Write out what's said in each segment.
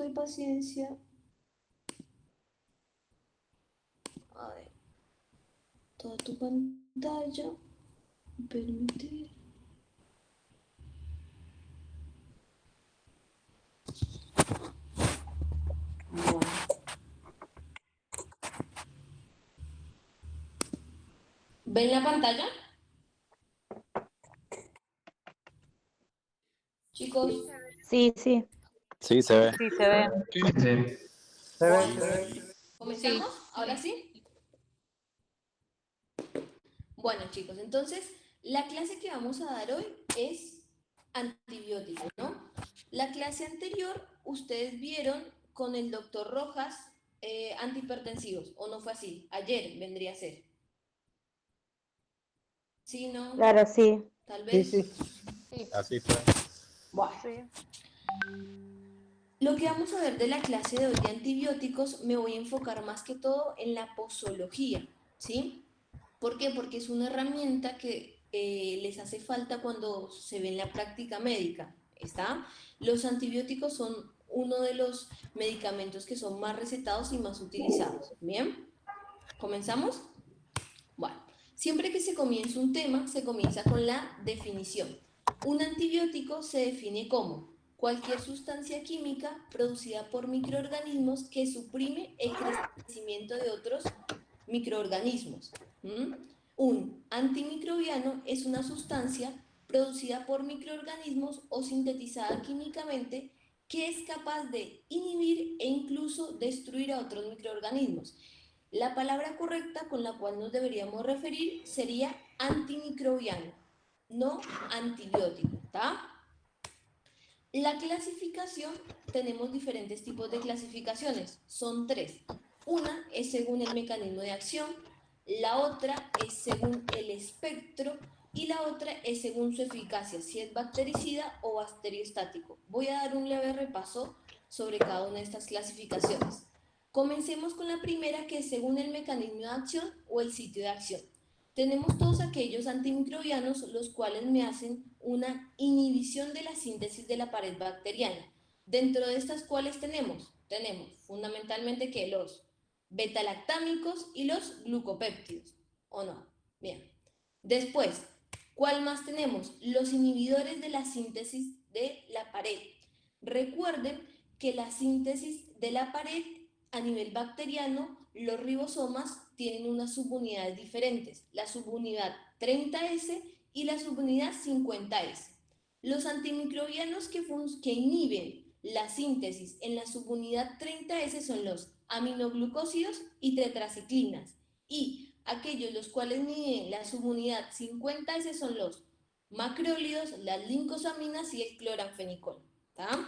doy paciencia. A ver, toda tu pantalla. Permitir. Bueno. ¿Ven la pantalla? Chicos, Sí, sí. Sí, se ve. Sí, se ve. Se ve, se ve. ¿comenzamos? ¿Ahora sí? Bueno, chicos, entonces la clase que vamos a dar hoy es antibióticos, ¿no? La clase anterior ustedes vieron con el doctor Rojas antihipertensivos, ¿o no fue así? Ayer vendría a ser. ¿Sí, no? Claro, sí. Tal Sí, vez. sí. Así fue. Bueno. Sí. Lo que vamos a ver de la clase de hoy de antibióticos me voy a enfocar más que todo en la posología, ¿sí? ¿Por qué? Porque es una herramienta que les hace falta cuando se ve en la práctica médica, ¿está? Los antibióticos son uno de los medicamentos que son más recetados y más utilizados, ¿bien? ¿Comenzamos? Bueno, siempre que se comienza un tema, se comienza con la definición. Un antibiótico se define como cualquier sustancia química producida por microorganismos que suprime el crecimiento de otros microorganismos. ¿Mm? Un antimicrobiano es una sustancia producida por microorganismos o sintetizada químicamente que es capaz de inhibir e incluso destruir a otros microorganismos. La palabra correcta con la cual nos deberíamos referir sería antimicrobiano, no antibiótico, ¿está? La clasificación, tenemos diferentes tipos de clasificaciones, son tres. Una es según el mecanismo de acción, la otra es según el espectro y la otra es según su eficacia, si es bactericida o bacteriostático. Voy a dar un leve repaso sobre cada una de estas clasificaciones. Comencemos con la primera, que es según el mecanismo de acción o el sitio de acción. Tenemos todos aquellos antimicrobianos los cuales me hacen una inhibición de la síntesis de la pared bacteriana. Dentro de estas, ¿cuáles tenemos? Tenemos fundamentalmente que los betalactámicos y los glucopéptidos, ¿o no? Bien. Después, ¿cuál más tenemos? Los inhibidores de la síntesis de la pared. Recuerden que la síntesis de la pared a nivel bacteriano, los ribosomas tienen unas subunidades diferentes, la subunidad 30S y la subunidad 50S. Los antimicrobianos que inhiben la síntesis en la subunidad 30S son los aminoglucósidos y tetraciclinas, y aquellos los cuales inhiben la subunidad 50S son los macrólidos, las lincosaminas y el cloranfenicol. ¿Tá?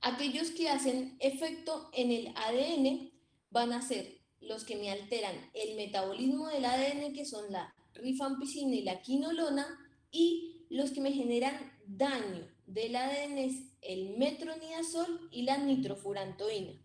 Aquellos que hacen efecto en el ADN van a ser los que me alteran el metabolismo del ADN, que son la rifampicina y la quinolona, y los que me generan daño del ADN es el metronidazol y la nitrofurantoína.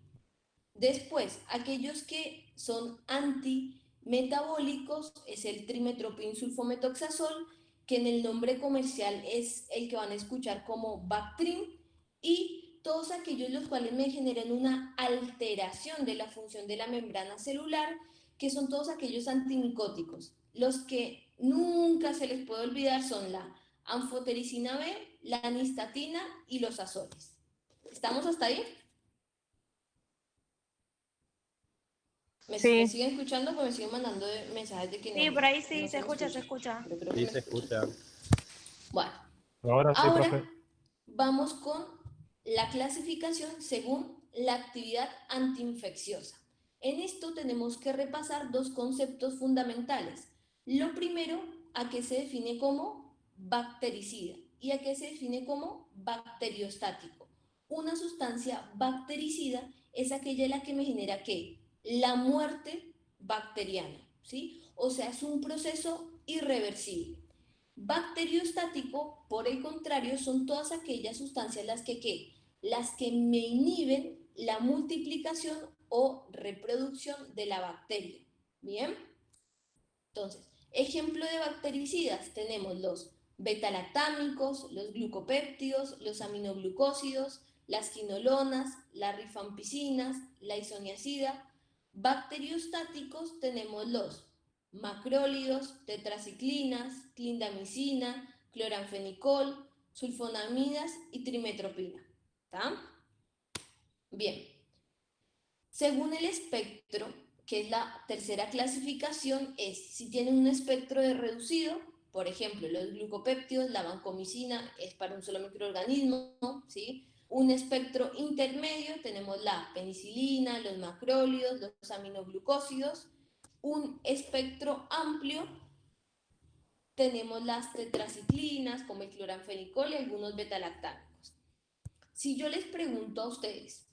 Después, aquellos que son antimetabólicos es el trimetropinsulfometoxazol, que en el nombre comercial es el que van a escuchar como Bactrim, y todos aquellos los cuales me generan una alteración de la función de la membrana celular, que son todos aquellos antimicóticos. Los que nunca se les puede olvidar son la anfotericina B, la nistatina y los azoles. ¿Estamos hasta ahí? ¿Me Sí. siguen escuchando? Pues me siguen mandando mensajes de que Sí, no, por ahí sí, no se se me escucha, se escucha. escucha. Yo creo que Sí, me se escuchan. escucha. Bueno, Ahora sí, ahora profe. vamos con la clasificación según la actividad antiinfecciosa. En esto tenemos que repasar dos conceptos fundamentales. Lo primero, a qué se define como bactericida y a qué se define como bacteriostático. Una sustancia bactericida es aquella la que me genera ¿qué? La muerte bacteriana, ¿sí? O sea, es un proceso irreversible. Bacteriostático, por el contrario, son todas aquellas sustancias las que me inhiben la multiplicación o reproducción de la bacteria. Bien, entonces, ejemplo de bactericidas tenemos los betalactámicos, los glucopéptidos, los aminoglucósidos, las quinolonas, las rifampicinas, la isoniazida. Bacteriostáticos tenemos los macrólidos, tetraciclinas, clindamicina, cloranfenicol, sulfonamidas y trimetropina. ¿Está? Bien. Según el espectro, que es la tercera clasificación, es si tienen un espectro de reducido, por ejemplo, los glucopéptidos, la vancomicina es para un solo microorganismo, ¿sí? Un espectro intermedio, tenemos la penicilina, los macrólidos, los aminoglucósidos. Un espectro amplio, tenemos las tetraciclinas, como el cloranfenicol y algunos betalactámicos. Si yo les pregunto a ustedes,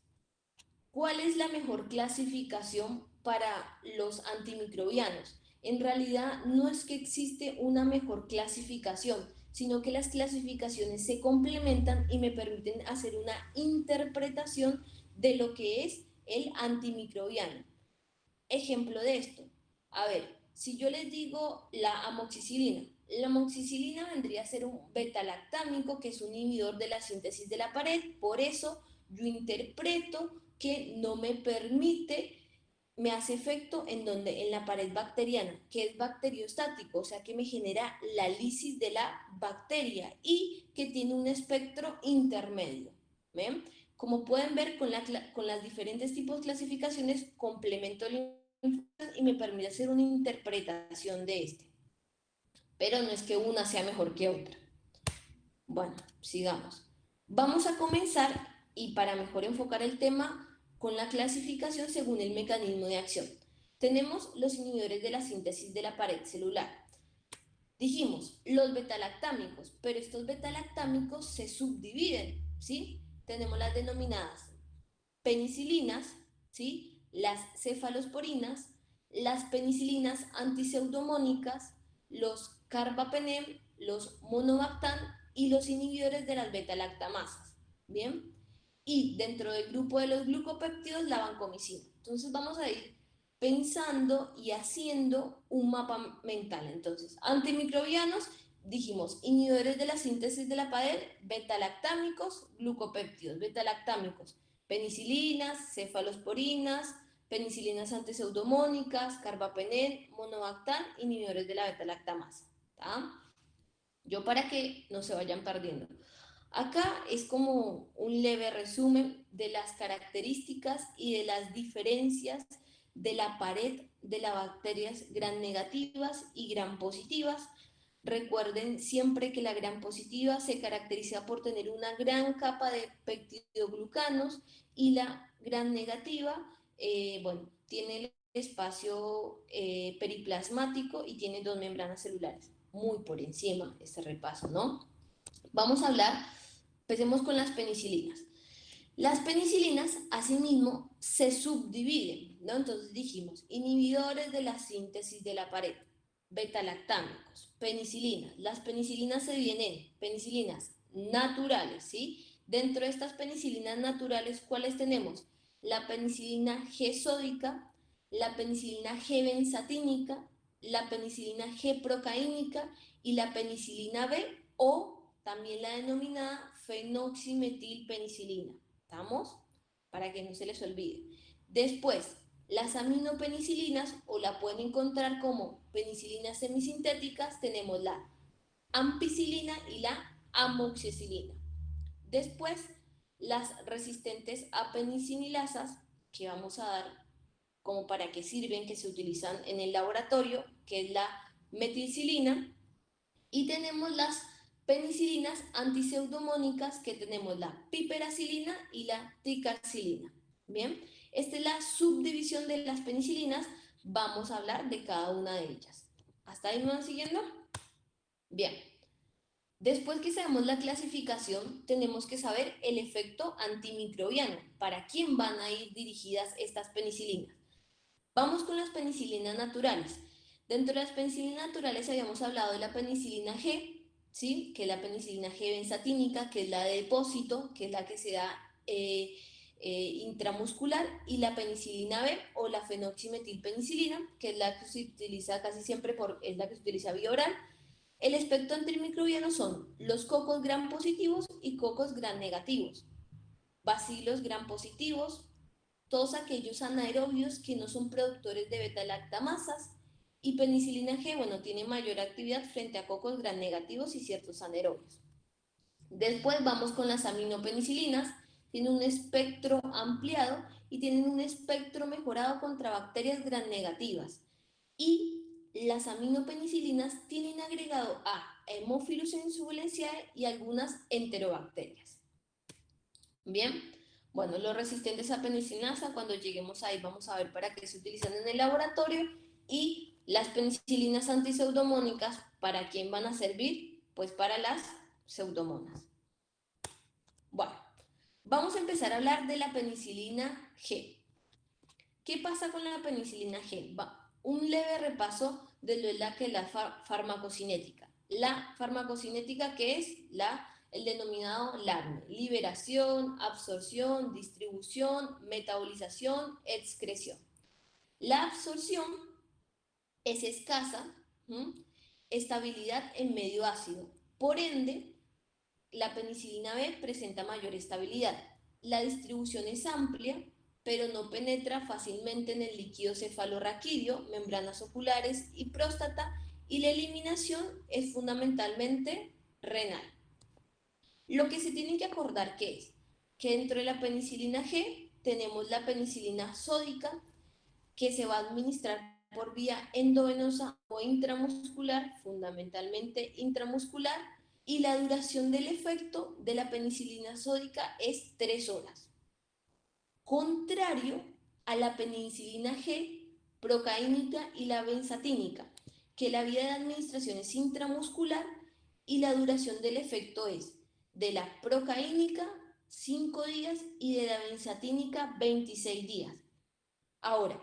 ¿cuál es la mejor clasificación para los antimicrobianos? En realidad no es que existe una mejor clasificación, sino que las clasificaciones se complementan y me permiten hacer una interpretación de lo que es el antimicrobiano. Ejemplo de esto. A ver, si yo les digo la amoxicilina vendría a ser un betalactámico que es un inhibidor de la síntesis de la pared, por eso yo interpreto que no me permite, me hace efecto en donde en la pared bacteriana, que es bacteriostático, o sea que me genera la lisis de la bacteria y que tiene un espectro intermedio. ¿Ven? Como pueden ver con las diferentes tipos de clasificaciones, complemento el y me permite hacer una interpretación de este. Pero no es que una sea mejor que otra. Bueno, sigamos. Vamos a comenzar, y para mejor enfocar el tema, con la clasificación según el mecanismo de acción. Tenemos los inhibidores de la síntesis de la pared celular. Dijimos, los betalactámicos, pero estos betalactámicos se subdividen, ¿sí? Tenemos las denominadas penicilinas, ¿sí? Las cefalosporinas, las penicilinas antiseudomónicas, los carbapenem, los monobactam y los inhibidores de las beta-lactamasas. ¿Bien? Y dentro del grupo de los glucopéptidos, la vancomicina. Entonces vamos a ir pensando y haciendo un mapa mental. Entonces, antimicrobianos, dijimos, inhibidores de la síntesis de la pared, beta-lactámicos, glucopéptidos, beta-lactámicos, penicilinas, cefalosporinas, penicilinas antiseudomónicas, carbapenem, monobactam, inhibidores de la beta-lactamasa. ¿Tá? Yo para que no se vayan perdiendo. Acá es como un leve resumen de las características y de las diferencias de la pared de las bacterias gram negativas y gram positivas. Recuerden siempre que la gram positiva se caracteriza por tener una gran capa de peptidoglucanos y la gram negativa, bueno, tiene el espacio periplasmático y tiene dos membranas celulares. Muy por encima este repaso, ¿no? Vamos a hablar, empecemos con las penicilinas. Las penicilinas, asimismo, se subdividen, ¿no? Entonces dijimos, inhibidores de la síntesis de la pared, beta-lactámicos, penicilinas. Las penicilinas se dividen en penicilinas naturales, ¿sí? Dentro de estas penicilinas naturales, ¿cuáles tenemos? La penicilina G sódica, la penicilina G benzatínica, la penicilina G procaínica y la penicilina B o también la denominada fenoximetilpenicilina. ¿Estamos? Para que no se les olvide. Después, las aminopenicilinas, o la pueden encontrar como penicilinas semisintéticas, tenemos la ampicilina y la amoxicilina. Después, las resistentes a penicilinas, que vamos a dar como para qué sirven, que se utilizan en el laboratorio, que es la metilcilina, y tenemos las penicilinas antiseudomónicas, que tenemos la piperacilina y la ticarcilina. Bien, esta es la subdivisión de las penicilinas. Vamos a hablar de cada una de ellas. ¿Hasta ahí me van siguiendo? Bien. Después que sabemos la clasificación, tenemos que saber el efecto antimicrobiano. ¿Para quién van a ir dirigidas estas penicilinas? Vamos con las penicilinas naturales. Dentro de las penicilinas naturales habíamos hablado de la penicilina G, ¿sí? Que es la penicilina G benzatínica, que es la de depósito, que es la que se da intramuscular, y la penicilina B o la fenoximetilpenicilina, que es la que se utiliza casi siempre, es la que se utiliza vía oral. El espectro antimicrobiano son los cocos gram positivos y cocos gram negativos. bacilos gram positivos, todos aquellos anaerobios que no son productores de beta-lactamasas, y penicilina G, bueno, tiene mayor actividad frente a cocos gram negativos y ciertos anaerobios. Después vamos con las aminopenicilinas, tienen un espectro ampliado y tienen un espectro mejorado contra bacterias gram negativas. Y las aminopenicilinas tienen agregado a Haemophilus insulaceae y algunas enterobacterias. Bien, bueno, los resistentes a penicinasa, cuando lleguemos ahí vamos a ver para qué se utilizan en el laboratorio, y las penicilinas antiseudomónicas, ¿para quién van a servir? Pues para las pseudomonas. Bueno, vamos a empezar a hablar de la penicilina G. ¿Qué pasa con la penicilina G? Un leve repaso de lo que es la farmacocinética. La farmacocinética, que es el denominado LARME: liberación, absorción, distribución, metabolización, excreción. La absorción es escasa, estabilidad en medio ácido. Por ende, la penicilina B presenta mayor estabilidad. La distribución es amplia, pero no penetra fácilmente en el líquido cefalorraquídeo, membranas oculares y próstata, y la eliminación es fundamentalmente renal. Lo que se tiene que acordar es que dentro de la penicilina G tenemos la penicilina sódica, que se va a administrar por vía endovenosa o intramuscular, fundamentalmente intramuscular, y la duración del efecto de la penicilina sódica es 3 horas. Contrario a la penicilina G, procaínica y la benzatínica, que la vía de administración es intramuscular y la duración del efecto es de la procaínica 5 días y de la benzatínica 26 días. Ahora,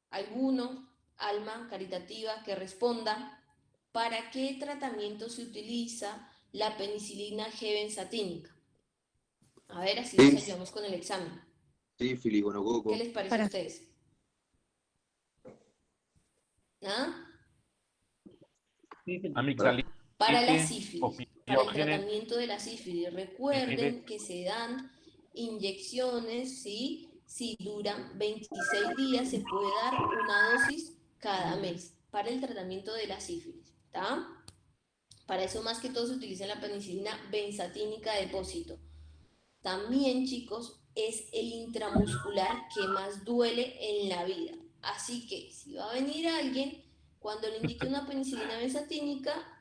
alguno, alma caritativa, que responda, ¿para qué tratamiento se utiliza la penicilina G benzatínica? A ver, así nos ayudamos con el examen. Sífilis, gonococo. ¿Qué les parece a ustedes? ¿Nada? Amigdalitis. Para la sífilis, para el Diógenes. tratamiento de la sífilis, recuerden que se dan inyecciones, ¿sí? Si duran 26 días, se puede dar una dosis cada mes para el tratamiento de la sífilis, ¿está? Para eso más que todo se utiliza la penicilina benzatínica de depósito. También, chicos, es el intramuscular que más duele en la vida. Así que si va a venir alguien, cuando le indique una penicilina benzatínica,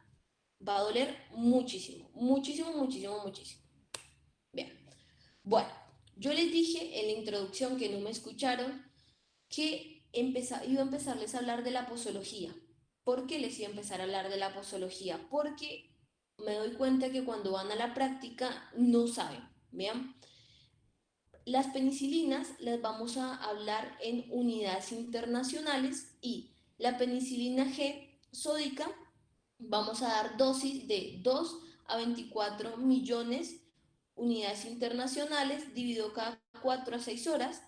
va a doler muchísimo, muchísimo, muchísimo, muchísimo. Bien, bueno, yo les dije en la introducción, que no me escucharon, que iba a empezarles a hablar de la posología. ¿Por qué les iba a empezar a hablar de la posología? Porque me doy cuenta que cuando van a la práctica no saben. Vean, las penicilinas las vamos a hablar en unidades internacionales, y la penicilina G sódica vamos a dar dosis de 2 a 24 millones unidades internacionales, dividido cada 4 a 6 horas,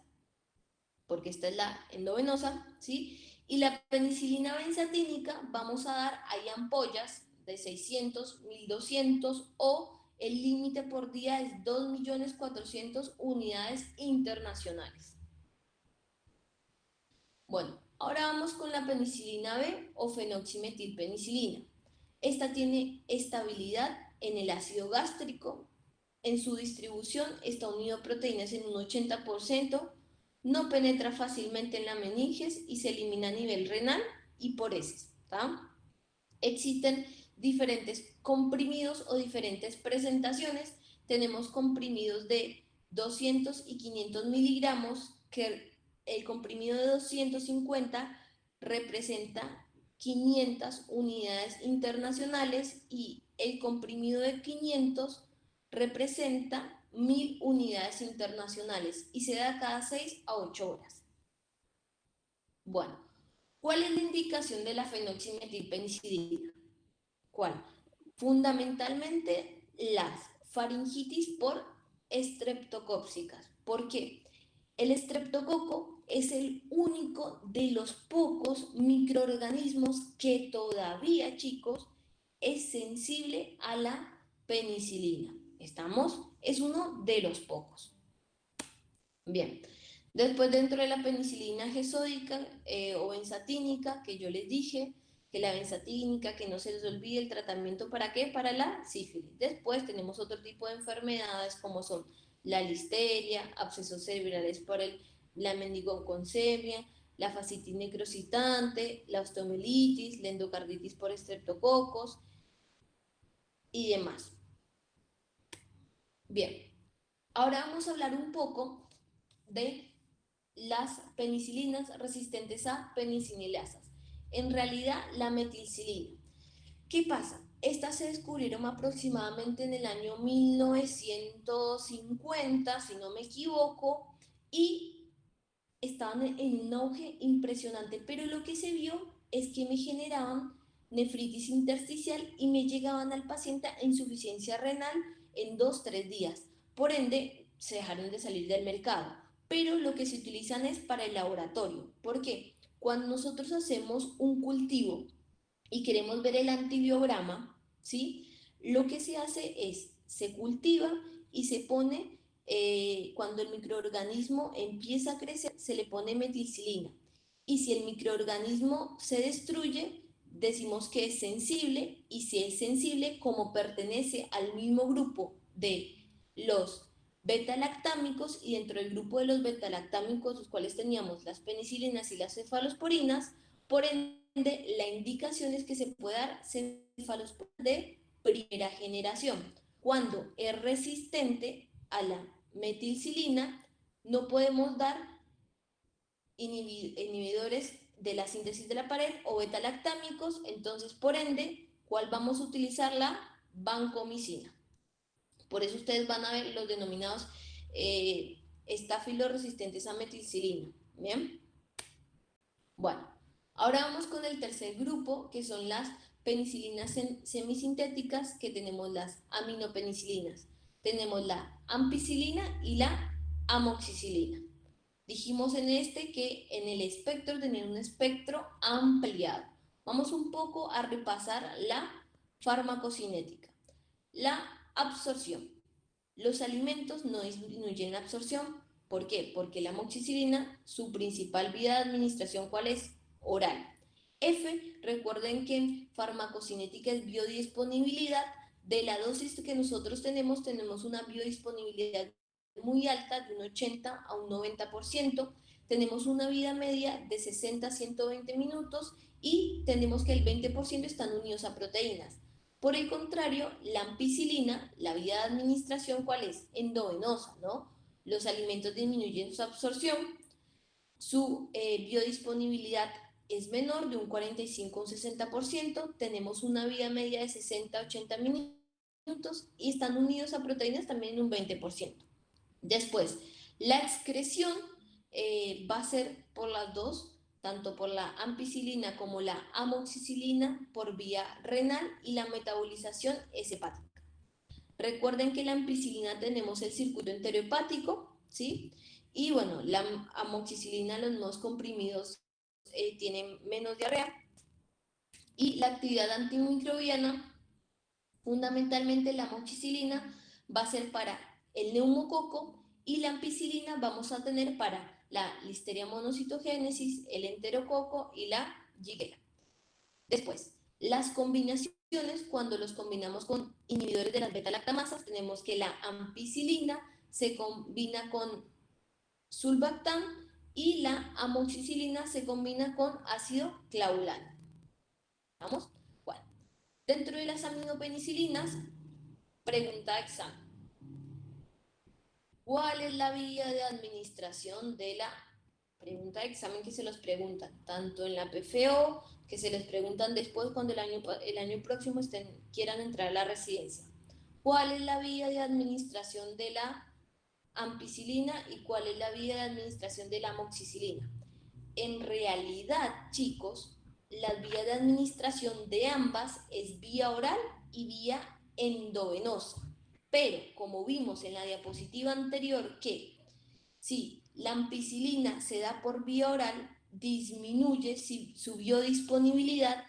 porque esta es la endovenosa, ¿sí? Y la penicilina benzatínica vamos a dar, hay ampollas de 600, 1200, o el límite por día es 2.400.000 unidades internacionales. Bueno, ahora vamos con la penicilina B o fenoximetilpenicilina. Esta tiene estabilidad en el ácido gástrico. En su distribución está unido a proteínas en un 80%, no penetra fácilmente en la meninges y se elimina a nivel renal y por heces, ¿tá? Existen diferentes comprimidos o diferentes presentaciones. Tenemos comprimidos de 200 y 500 miligramos, que el comprimido de 250 representa 500 unidades internacionales y el comprimido de 500 representa 1000 unidades internacionales y se da cada 6 a 8 horas. Bueno, ¿cuál es la indicación de la fenoximetilpenicilina? ¿Cuál? Fundamentalmente las faringitis por estreptocóccicas. ¿Por qué? El estreptococo es el único de los pocos microorganismos que todavía, chicos, es sensible a la penicilina. ¿Estamos? Es uno de los pocos. Bien. Después, dentro de la penicilina gesódica o benzatínica, que yo les dije, que la benzatínica, que no se les olvide el tratamiento, ¿para qué? Para la sífilis. Después tenemos otro tipo de enfermedades como son la listeria, abscesos cerebrales por la meningococcemia, la fascitis necrositante, la osteomielitis, la endocarditis por estreptococos y demás. Bien, ahora vamos a hablar un poco de las penicilinas resistentes a peniciliasas. En realidad, la metilcilina. ¿Qué pasa? Estas se descubrieron aproximadamente en el año 1950, si no me equivoco, y estaban en un auge impresionante, pero lo que se vio es que me generaban nefritis intersticial y me llegaban al paciente a insuficiencia renal en 2-3 días. Por ende, se dejaron de salir del mercado. Pero lo que se utilizan es para el laboratorio. ¿Por qué? Cuando nosotros hacemos un cultivo y queremos ver el antibiograma, ¿sí? Lo que se hace es, se cultiva y se pone, cuando el microorganismo empieza a crecer, se le pone metilcilina. Y si el microorganismo se destruye, decimos que es sensible, y si es sensible, como pertenece al mismo grupo de los beta-lactámicos, y dentro del grupo de los beta-lactámicos, los cuales teníamos las penicilinas y las cefalosporinas, por ende, la indicación es que se puede dar cefalosporina de primera generación. Cuando es resistente a la metilcilina, no podemos dar inhibidores de la síntesis de la pared o beta-lactámicos, entonces, por ende, ¿cuál vamos a utilizar? La vancomicina. Por eso ustedes van a ver los denominados estáfilos resistentes a metilcilina. ¿Bien? Bueno, ahora vamos con el tercer grupo, que son las penicilinas semisintéticas, que tenemos las aminopenicilinas. Tenemos la ampicilina y la amoxicilina. Dijimos en este que en el espectro tenían un espectro ampliado. Vamos un poco a repasar la farmacocinética. La absorción. Los alimentos no disminuyen la absorción. ¿Por qué? Porque la amoxicilina, su principal vía de administración, ¿cuál es? Oral. F, recuerden que en farmacocinética es biodisponibilidad. De la dosis que nosotros tenemos una biodisponibilidad muy alta, de un 80 a un 90%. Tenemos una vida media de 60 a 120 minutos y tenemos que el 20% están unidos a proteínas. Por el contrario, la ampicilina, la vía de administración, ¿cuál es? Endovenosa, ¿no? Los alimentos disminuyen su absorción, su biodisponibilidad es menor, de un 45 a un 60%, tenemos una vida media de 60 a 80 minutos y están unidos a proteínas también en un 20%. Después, la excreción va a ser por las dos, tanto por la ampicilina como la amoxicilina, por vía renal, y la metabolización es hepática. Recuerden que la ampicilina tenemos el circuito enterohepático, ¿sí? Y bueno, la amoxicilina, los nuevos comprimidos tienen menos diarrea. Y la actividad antimicrobiana, fundamentalmente la amoxicilina, va a ser para el neumococo, y la ampicilina vamos a tener para la Listeria monocytogenesis, el enterococo y la Shigella. Después, las combinaciones, cuando los combinamos con inhibidores de las beta-lactamasas, tenemos que la ampicilina se combina con sulbactam y la amoxicilina se combina con ácido clavulano. ¿Vamos? Bueno, dentro de las aminopenicilinas, pregunta de examen. ¿Cuál es la vía de administración de la pregunta de examen que se los preguntan? Tanto en la PFO, que se les preguntan después cuando el año próximo quieran entrar a la residencia. ¿Cuál es la vía de administración de la ampicilina y cuál es la vía de administración de la amoxicilina? En realidad, chicos, la vía de administración de ambas es vía oral y vía endovenosa. Pero, como vimos en la diapositiva anterior, que si la ampicilina se da por vía oral, disminuye su biodisponibilidad.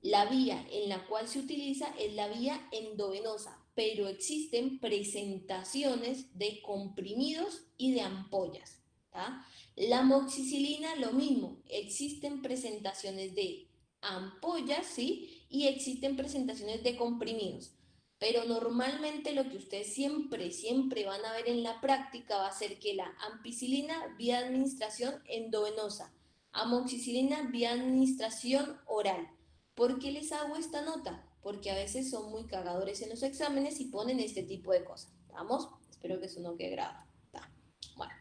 La vía en la cual se utiliza es la vía endovenosa, pero existen presentaciones de comprimidos y de ampollas. ¿Tá? La amoxicilina, lo mismo, existen presentaciones de ampollas, ¿sí? Y existen presentaciones de comprimidos. Pero normalmente lo que ustedes siempre van a ver en la práctica va a ser que la ampicilina vía administración endovenosa, amoxicilina vía administración oral. ¿Por qué les hago esta nota? Porque a veces son muy cagadores en los exámenes y ponen este tipo de cosas. ¿Estamos? Espero que eso no quede grabado. ¿Tá? Bueno,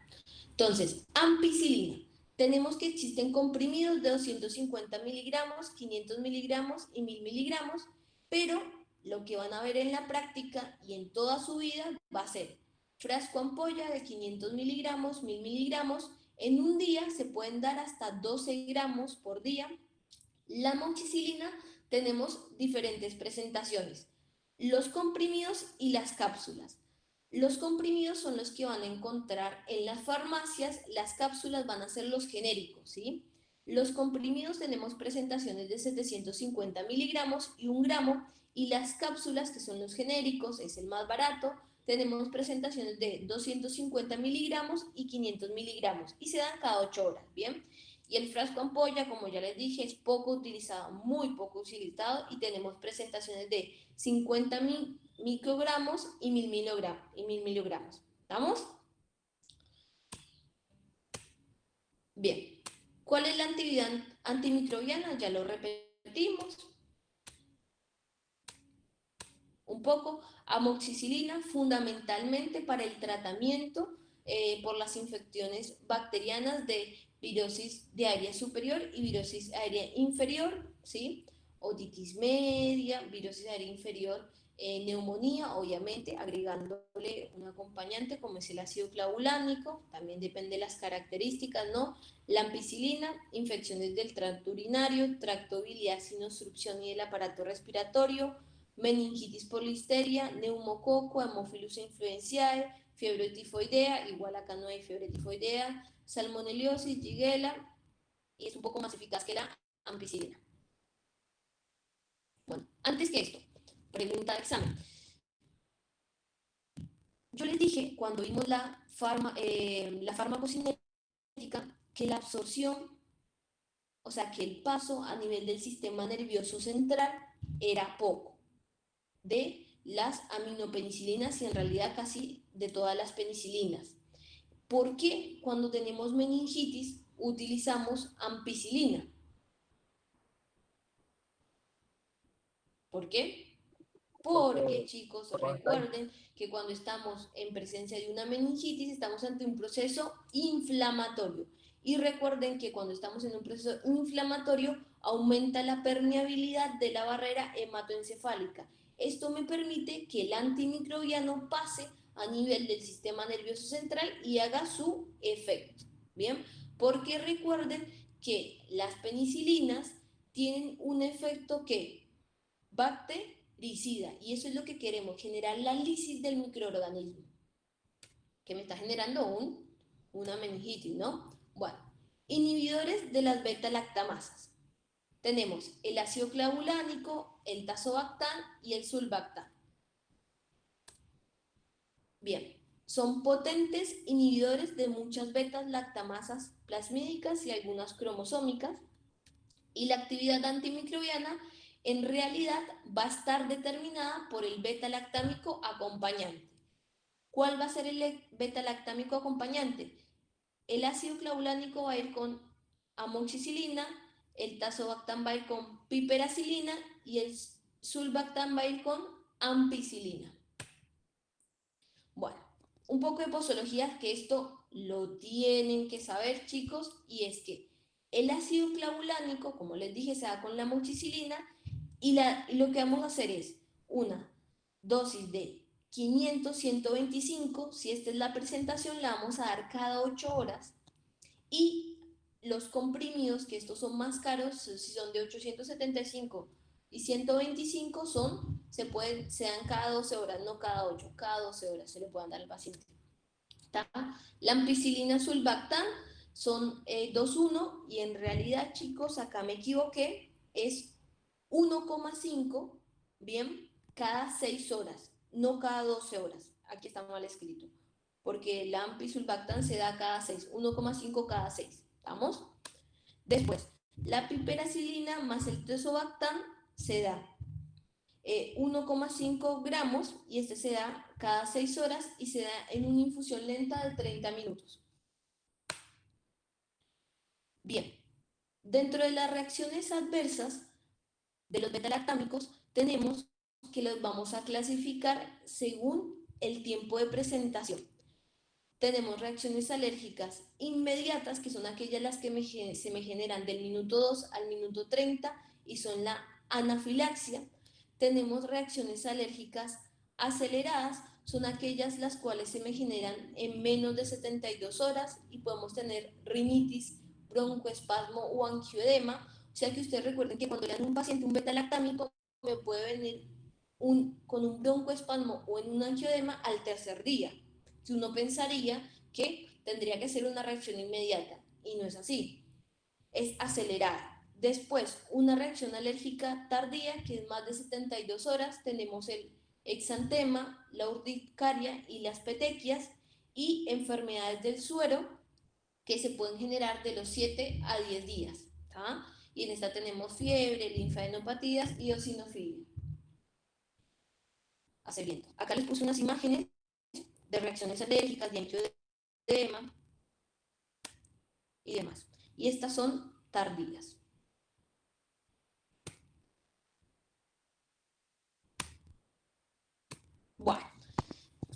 entonces, ampicilina. Tenemos que existen comprimidos de 250 miligramos, 500 miligramos y 1000 miligramos, pero lo que van a ver en la práctica y en toda su vida va a ser frasco ampolla de 500 miligramos, 1000 miligramos. En un día se pueden dar hasta 12 gramos por día. La amoxicilina tenemos diferentes presentaciones, los comprimidos y las cápsulas. Los comprimidos son los que van a encontrar en las farmacias, las cápsulas van a ser los genéricos, ¿sí? Los comprimidos tenemos presentaciones de 750 miligramos y 1 gramo, y las cápsulas, que son los genéricos, es el más barato, tenemos presentaciones de 250 miligramos y 500 miligramos, y se dan cada 8 horas, ¿bien? Y el frasco ampolla, como ya les dije, es poco utilizado, muy poco utilizado, y tenemos presentaciones de 50 microgramos y 1000 miligramos. ¿Estamos? Bien. ¿Cuál es la actividad antimicrobiana? Ya lo repetimos. Un poco. Amoxicilina, fundamentalmente para el tratamiento por las infecciones bacterianas de virosis de área superior y virosis aérea inferior, ¿sí? Otitis media, virosis aérea inferior, neumonía, obviamente agregándole un acompañante como es el ácido clavulánico, también depende de las características, ¿no? La ampicilina, infecciones del tracto urinario, tracto biliar sin obstrucción y del aparato respiratorio, meningitis por listeria, neumococo, Haemophilus influenzae, fiebre tifoidea, igual acá no hay fiebre tifoidea, salmoneliosis, Shigella, y es un poco más eficaz que la ampicilina. Bueno, antes que esto, pregunta de examen. Yo les dije cuando vimos la farmacocinética que la absorción, o sea que el paso a nivel del sistema nervioso central era poco de las aminopenicilinas y en realidad casi de todas las penicilinas. ¿Por qué cuando tenemos meningitis utilizamos ampicilina? ¿Por qué? Porque, chicos, recuerden que cuando estamos en presencia de una meningitis estamos ante un proceso inflamatorio. Y recuerden que cuando estamos en un proceso inflamatorio aumenta la permeabilidad de la barrera hematoencefálica. Esto me permite que el antimicrobiano pase a nivel del sistema nervioso central y haga su efecto. ¿Bien? Porque recuerden que las penicilinas tienen un efecto que bactericida, y eso es lo que queremos, generar la lisis del microorganismo, que me está generando una meningitis, ¿no? Bueno, inhibidores de las beta-lactamasas. Tenemos el ácido clavulánico, el tazobactam y el sulbactam. Bien, son potentes inhibidores de muchas beta-lactamasas plasmídicas y algunas cromosómicas, y la actividad antimicrobiana en realidad va a estar determinada por el beta-lactámico acompañante. ¿Cuál va a ser el beta-lactámico acompañante? El ácido clavulánico va a ir con amoxicilina, el tazobactam va a ir con piperacilina y el sulbactam va a ir con ampicilina. Bueno, un poco de posología, que esto lo tienen que saber, chicos, y es que el ácido clavulánico, como les dije, se da con la amoxicilina, y lo que vamos a hacer es una dosis de 500, 125, si esta es la presentación, la vamos a dar cada 8 horas, y los comprimidos, que estos son más caros, si son de 875 y 125, se dan cada 12 horas, no cada 8, cada 12 horas se le pueden dar al paciente. ¿Tá? La ampicilina sulbactam son 2,1, y en realidad, chicos, acá me equivoqué, es 1,5, bien, cada 6 horas. no cada 12 horas. Aquí está mal escrito. Porque el ampicilbactam se da cada 6, 1,5 cada 6. ¿Estamos? Después, la piperacilina más el tezobactam se da 1,5 gramos y este se da cada 6 horas y se da en una infusión lenta de 30 minutos. Bien, dentro de las reacciones adversas de los betalactámicos tenemos que los vamos a clasificar según el tiempo de presentación. Tenemos reacciones alérgicas inmediatas, que son aquellas las que se me generan del minuto 2 al minuto 30 y son la anafilaxia. Tenemos reacciones alérgicas aceleradas, son aquellas las cuales se me generan en menos de 72 horas y podemos tener rinitis, broncoespasmo o angioedema. O sea que ustedes recuerden que cuando le dan a un paciente un betalactámico, me puede venir con un broncoespasmo o en un angioedema al tercer día. Si uno pensaría que tendría que ser una reacción inmediata y no es así, es acelerada. Después, una reacción alérgica tardía, que es más de 72 horas, tenemos el exantema, la urticaria y las petequias y enfermedades del suero que se pueden generar de los 7 a 10 días. ¿tá? Y en esta tenemos fiebre, linfadenopatías y eosinofilia. Acá les puse unas imágenes de reacciones alérgicas, de angioedema y demás. Y estas son tardías. Bueno,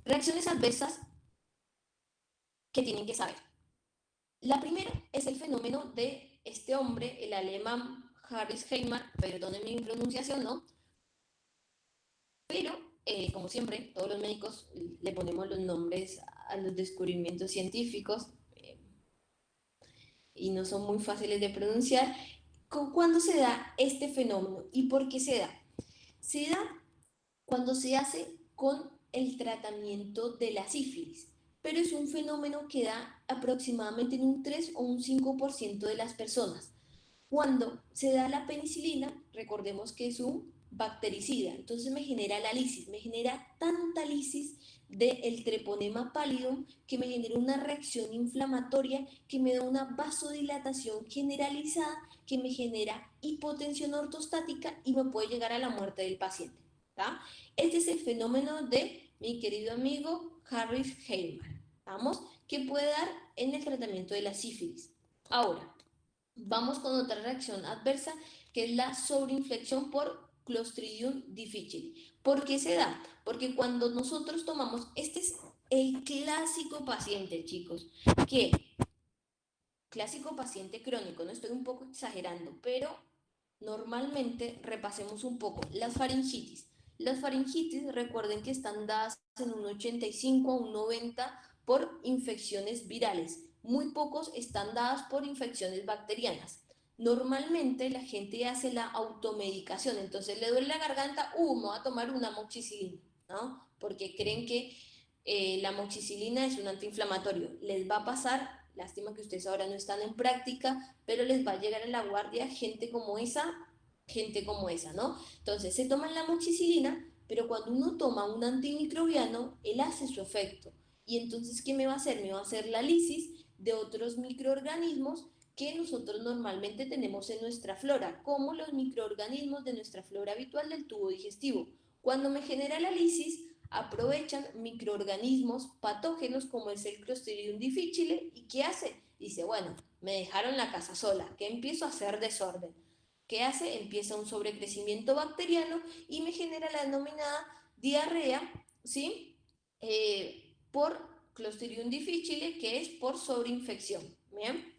reacciones adversas que tienen que saber. La primera es el fenómeno de este hombre, el alemán Harris Heimar, perdónenme mi pronunciación, ¿no? Pero, como siempre, todos los médicos le ponemos los nombres a los descubrimientos científicos y no son muy fáciles de pronunciar. ¿Cuándo se da este fenómeno y por qué se da? Se da cuando se hace con el tratamiento de la sífilis, pero es un fenómeno que da aproximadamente en un 3 o un 5% de las personas. Cuando se da la penicilina, recordemos que es un bactericida, entonces me genera la lisis, me genera tanta lisis del treponema pallidum que me genera una reacción inflamatoria que me da una vasodilatación generalizada que me genera hipotensión ortostática y me puede llegar a la muerte del paciente. ¿tá? Este es el fenómeno de mi querido amigo Harris Heimar, ¿vamos? Que puede dar en el tratamiento de la sífilis. Ahora, vamos con otra reacción adversa que es la sobreinfección por Clostridium difficile. ¿Por qué se da? Porque cuando nosotros tomamos, este es el clásico paciente, chicos, que clásico paciente crónico, no estoy un poco exagerando, pero normalmente repasemos un poco las faringitis. Las faringitis, recuerden que están dadas en un 85 a un 90 por infecciones virales. Muy pocos están dadas por infecciones bacterianas. Normalmente la gente hace la automedicación, entonces le duele la garganta, me voy a tomar una amoxicilina, ¿no? Porque creen que la amoxicilina es un antiinflamatorio. Les va a pasar, lástima que ustedes ahora no están en práctica, pero les va a llegar a la guardia gente como esa, ¿no? Entonces se toman la amoxicilina, pero cuando uno toma un antimicrobiano, él hace su efecto. Y entonces, ¿qué me va a hacer? Me va a hacer la lisis de otros microorganismos que nosotros normalmente tenemos en nuestra flora, como los microorganismos de nuestra flora habitual del tubo digestivo. Cuando me genera la lisis, aprovechan microorganismos patógenos como es el Clostridium difficile y ¿qué hace? Dice, bueno, me dejaron la casa sola, ¿qué empiezo a hacer desorden? ¿Qué hace? Empieza un sobrecrecimiento bacteriano y me genera la denominada diarrea, ¿sí? Por Clostridium difficile, que es por sobreinfección, ¿bien?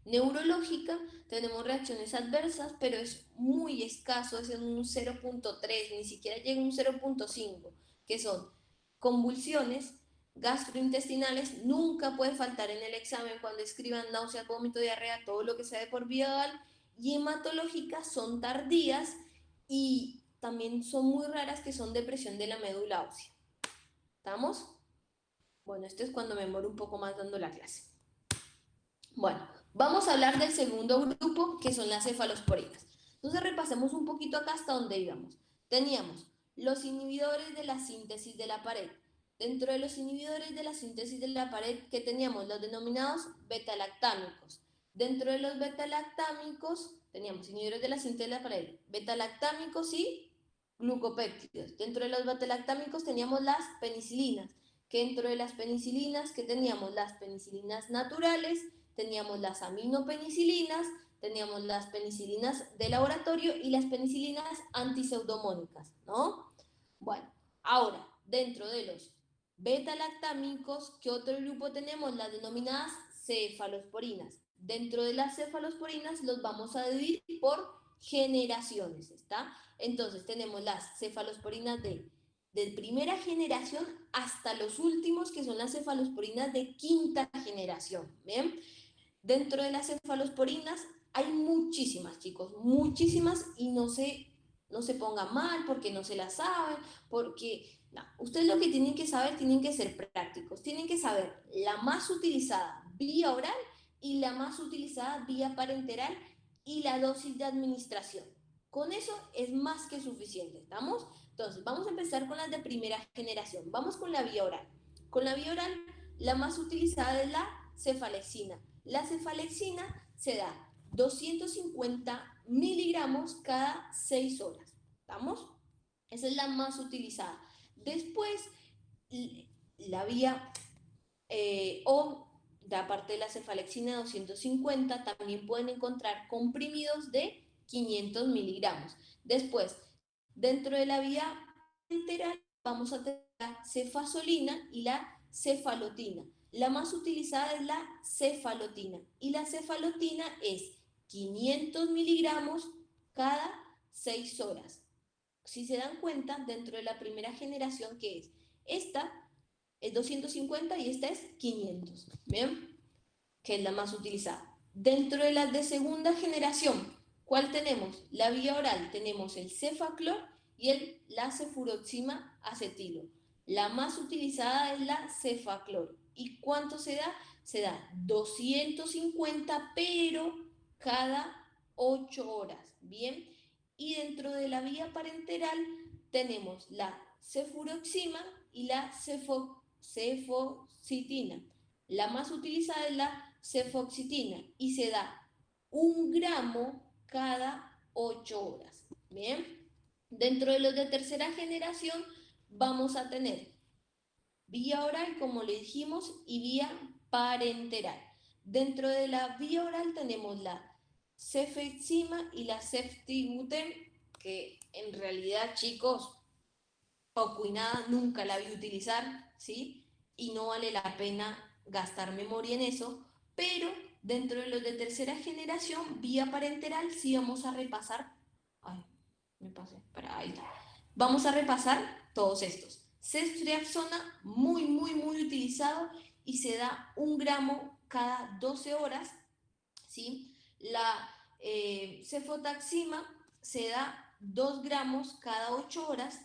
Neurológica, tenemos reacciones adversas, pero es muy escaso, es en un 0,3, ni siquiera llega a un 0,5, que son convulsiones gastrointestinales, nunca puede faltar en el examen cuando escriban náusea, vómito, diarrea, todo lo que sea de por vía oral, y hematológicas son tardías y también son muy raras, que son depresión de la médula ósea. ¿Estamos? Bueno, esto es cuando me demoro un poco más dando la clase. Bueno, vamos a hablar del segundo grupo, que son las cefalosporinas. Entonces repasemos un poquito acá hasta donde íbamos. Teníamos los inhibidores de la síntesis de la pared. Dentro de los inhibidores de la síntesis de la pared, ¿qué teníamos? Los denominados beta-lactámicos. Dentro de los beta-lactámicos, teníamos inhibidores de la síntesis de la pared, beta-lactámicos y glucopéptidos. Dentro de los beta-lactámicos teníamos las penicilinas, que dentro de las penicilinas, ¿qué teníamos? Las penicilinas naturales, teníamos las aminopenicilinas, teníamos las penicilinas de laboratorio y las penicilinas antiseudomónicas, ¿no? Bueno, ahora, dentro de los beta-lactámicos, ¿qué otro grupo tenemos? Las denominadas cefalosporinas. Dentro de las cefalosporinas los vamos a dividir por generaciones, ¿está? Entonces tenemos las cefalosporinas de primera generación hasta los últimos, que son las cefalosporinas de quinta generación, ¿bien? Dentro de las cefalosporinas hay muchísimas, chicos, muchísimas, y no se pongan mal porque no se las saben, porque no, ustedes lo que tienen que saber, tienen que ser prácticos, tienen que saber la más utilizada vía oral y la más utilizada vía parenteral y la dosis de administración. Con eso es más que suficiente, ¿estamos? Entonces, vamos a empezar con las de primera generación. Vamos con la vía oral. Con la vía oral, la más utilizada es la cefalexina. La cefalexina se da 250 miligramos cada 6 horas. ¿Estamos? Esa es la más utilizada. Después, la vía o da parte de la cefalexina 250, también pueden encontrar comprimidos de 500 miligramos. Después, dentro de la vía enteral, vamos a tener la cefazolina y la cefalotina. La más utilizada es la cefalotina y la cefalotina es 500 miligramos cada 6 horas. Si se dan cuenta, dentro de la primera generación, que es esta, es 250 y esta es 500, ¿bien? Que es la más utilizada. Dentro de las de segunda generación, ¿cuál tenemos? La vía oral, tenemos el cefaclor y la cefuroxima acetilo. La más utilizada es la cefaclor. ¿Y cuánto se da? Se da 250, pero cada 8 horas, ¿bien? Y dentro de la vía parenteral tenemos la cefuroxima y la cefocitina. La más utilizada es la cefoxitina y se da 1 gramo cada 8 horas. Bien, dentro de los de tercera generación vamos a tener vía oral, como le dijimos, y vía parenteral. Dentro de la vía oral tenemos la cefexima y la ceftibuten, que en realidad, chicos, poco y nada, nunca la vi utilizar, ¿sí? Y no vale la pena gastar memoria en eso, pero dentro de los de tercera generación, vía parenteral, sí vamos a repasar, ay, me pasé, para ahí está. Vamos a repasar todos estos. Ceftriaxona, muy utilizado y se da 1 gramo cada 12 horas, ¿sí? La cefotaxima se da 2 gramos cada 8 horas,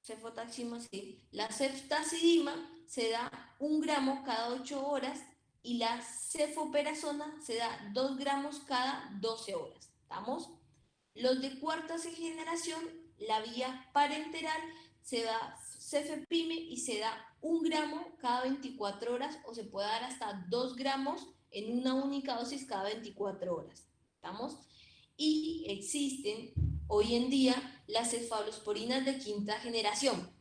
cefotaxima, sí. La ceftazidima se da 1 gramo cada 8 horas y la cefoperazona se da 2 gramos cada 12 horas. ¿Estamos? Los de cuarta generación, la vía parenteral, se da cefepime y se da 1 gramo cada 24 horas o se puede dar hasta 2 gramos en una única dosis cada 24 horas. ¿Estamos? Y existen hoy en día las cefalosporinas de quinta generación,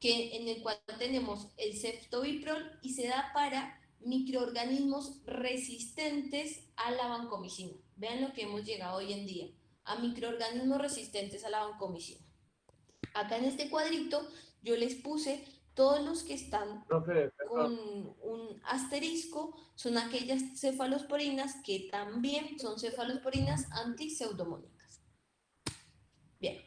en el cual tenemos el ceftobiprol y se da para microorganismos resistentes a la vancomicina. Vean lo que hemos llegado hoy en día, a microorganismos resistentes a la vancomicina. Acá en este cuadrito yo les puse todos los que están con un asterisco, son aquellas cefalosporinas que también son cefalosporinas antiseudomónicas. Bien,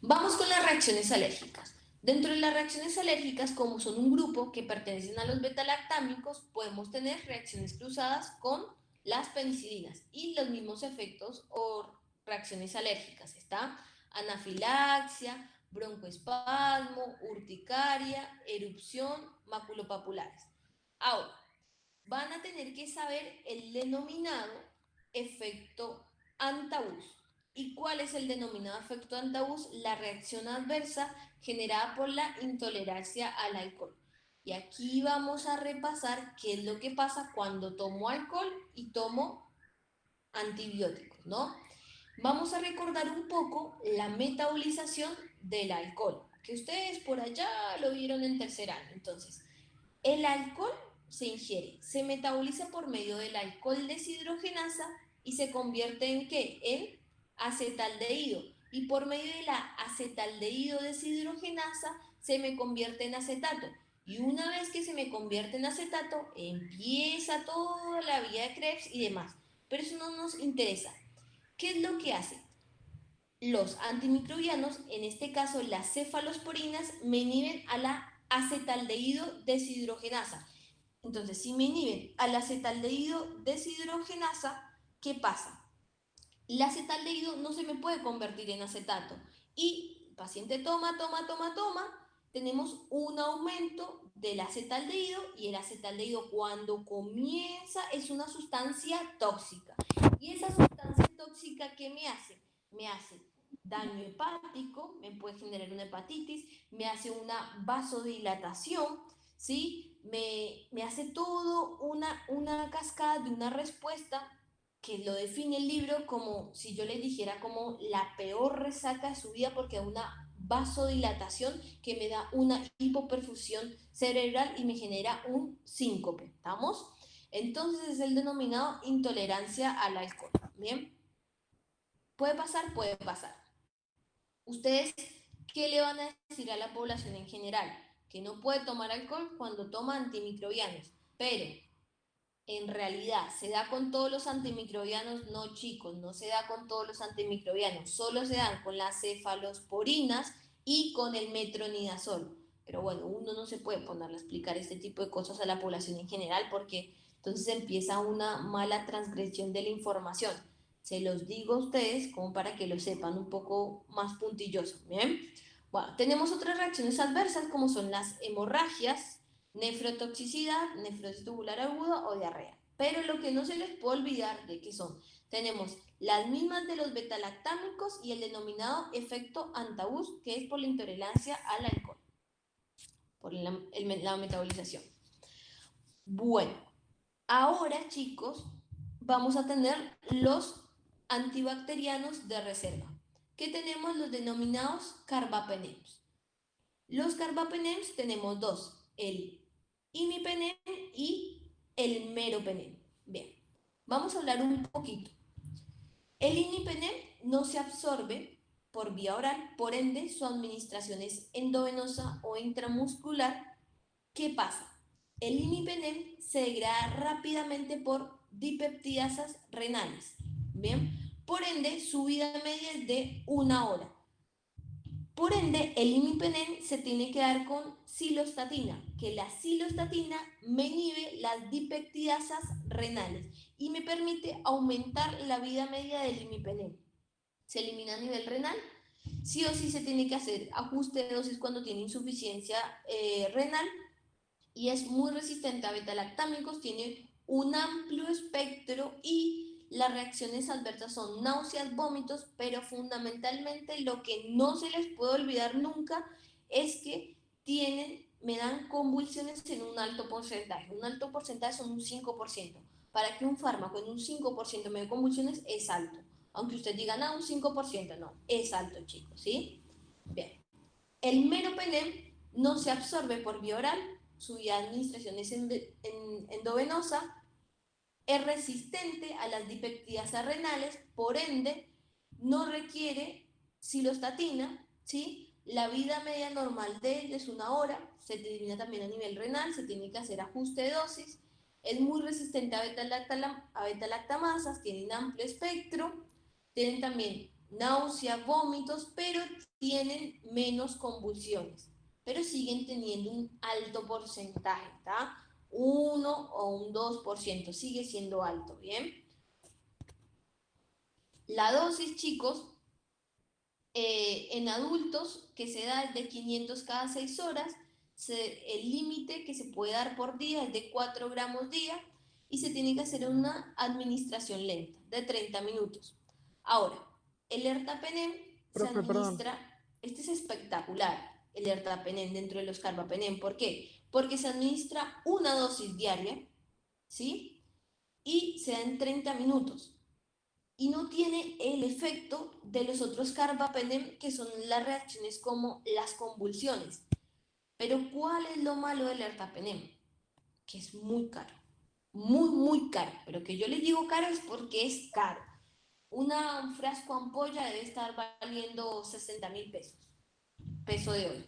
vamos con las reacciones alérgicas. Dentro de las reacciones alérgicas, como son un grupo que pertenecen a los beta-lactámicos, podemos tener reacciones cruzadas con las penicilinas y los mismos efectos o reacciones alérgicas. Está anafilaxia, broncoespasmo, urticaria, erupción, maculopapulares. Ahora, van a tener que saber el denominado efecto antabús. ¿Y cuál es el denominado efecto Antabus? La reacción adversa generada por la intolerancia al alcohol. Y aquí vamos a repasar qué es lo que pasa cuando tomo alcohol y tomo antibióticos, ¿no? Vamos a recordar un poco la metabolización del alcohol, que ustedes por allá lo vieron en tercer año. Entonces, el alcohol se ingiere, se metaboliza por medio del alcohol deshidrogenasa y se convierte ¿en qué? En acetaldehído. Y por medio de la acetaldehído deshidrogenasa se me convierte en acetato. Y una vez que se me convierte en acetato, empieza toda la vía de Krebs y demás. Pero eso no nos interesa. ¿Qué es lo que hace? Los antimicrobianos, en este caso las cefalosporinas, me inhiben a la acetaldehído deshidrogenasa. Entonces, si me inhiben a la acetaldehído deshidrogenasa, ¿qué pasa? La acetaldehído no se me puede convertir en acetato y el paciente toma, tenemos un aumento del acetaldehído y el acetaldehído cuando comienza es una sustancia tóxica. Y esa sustancia tóxica, ¿qué me hace? Me hace daño hepático, me puede generar una hepatitis, me hace una vasodilatación, ¿sí? Me hace todo una cascada de una respuesta que lo define el libro como, si yo le dijera, como la peor resaca de su vida porque da una vasodilatación que me da una hipoperfusión cerebral y me genera un síncope, ¿estamos? Entonces es el denominado intolerancia al alcohol, ¿bien? ¿Puede pasar? Puede pasar. ¿Ustedes qué le van a decir a la población en general? Que no puede tomar alcohol cuando toma antimicrobianos, pero en realidad, ¿se da con todos los antimicrobianos? No, chicos, no se da con todos los antimicrobianos, solo se dan con las cefalosporinas y con el metronidazol. Pero bueno, uno no se puede poner a explicar este tipo de cosas a la población en general porque entonces empieza una mala transgresión de la información. Se los digo a ustedes como para que lo sepan un poco más puntilloso, ¿bien? Bueno, tenemos otras reacciones adversas como son las hemorragias, nefrotoxicidad, nefrosis tubular aguda o diarrea. Pero lo que no se les puede olvidar de que son, tenemos las mismas de los betalactámicos y el denominado efecto Antabus, que es por la intolerancia al alcohol, por la metabolización. Bueno, ahora chicos, vamos a tener los antibacterianos de reserva, que tenemos los denominados carbapenems. Los carbapenems tenemos dos, el imipenem y el meropenem. Bien, vamos a hablar un poquito. El imipenem no se absorbe por vía oral, por ende su administración es endovenosa o intramuscular. ¿Qué pasa? El imipenem se degrada rápidamente por dipeptidasas renales. Bien, por ende su vida media es de 1 hora. Por ende, el imipenem se tiene que dar con cilostatina, que la cilostatina me inhibe las dipeptidasas renales y me permite aumentar la vida media del imipenem. Se elimina a nivel renal, sí o sí se tiene que hacer ajuste de dosis cuando tiene insuficiencia renal y es muy resistente a betalactámicos, tiene un amplio espectro y las reacciones adversas son náuseas, vómitos, pero fundamentalmente lo que no se les puede olvidar nunca es que me dan convulsiones en un alto porcentaje. Un alto porcentaje son un 5%. Para que un fármaco en un 5% me dé convulsiones es alto. Aunque usted diga, no, un 5%, no, es alto, chicos, ¿sí? Bien. El meropenem no se absorbe por vía oral, su vía de administración es endovenosa, es resistente a las dipeptidasas renales, por ende, no requiere cilostatina, ¿sí? La vida media normal de él es 1 hora, se elimina también a nivel renal, se tiene que hacer ajuste de dosis, es muy resistente a beta-lactamasas, tienen amplio espectro, tienen también náuseas, vómitos, pero tienen menos convulsiones, pero siguen teniendo un alto porcentaje, ¿está? 1 o un 2%, sigue siendo alto, ¿bien? La dosis, chicos, en adultos que se da es de 500 cada 6 horas, el límite que se puede dar por día es de 4 gramos día y se tiene que hacer una administración lenta de 30 minutos. Ahora, El ertapenem se Profe, perdón. administra, este es espectacular, el ertapenem dentro de los carbapenem. ¿Por qué? Porque se administra una dosis diaria, ¿sí? Y se da en 30 minutos. Y no tiene el efecto de los otros carbapenem, que son las reacciones como las convulsiones. Pero ¿cuál es lo malo del ertapenem? Que es muy caro, muy, muy caro. Pero que yo les digo caro es porque es caro. Un frasco ampolla debe estar valiendo 60.000 pesos, peso de hoy,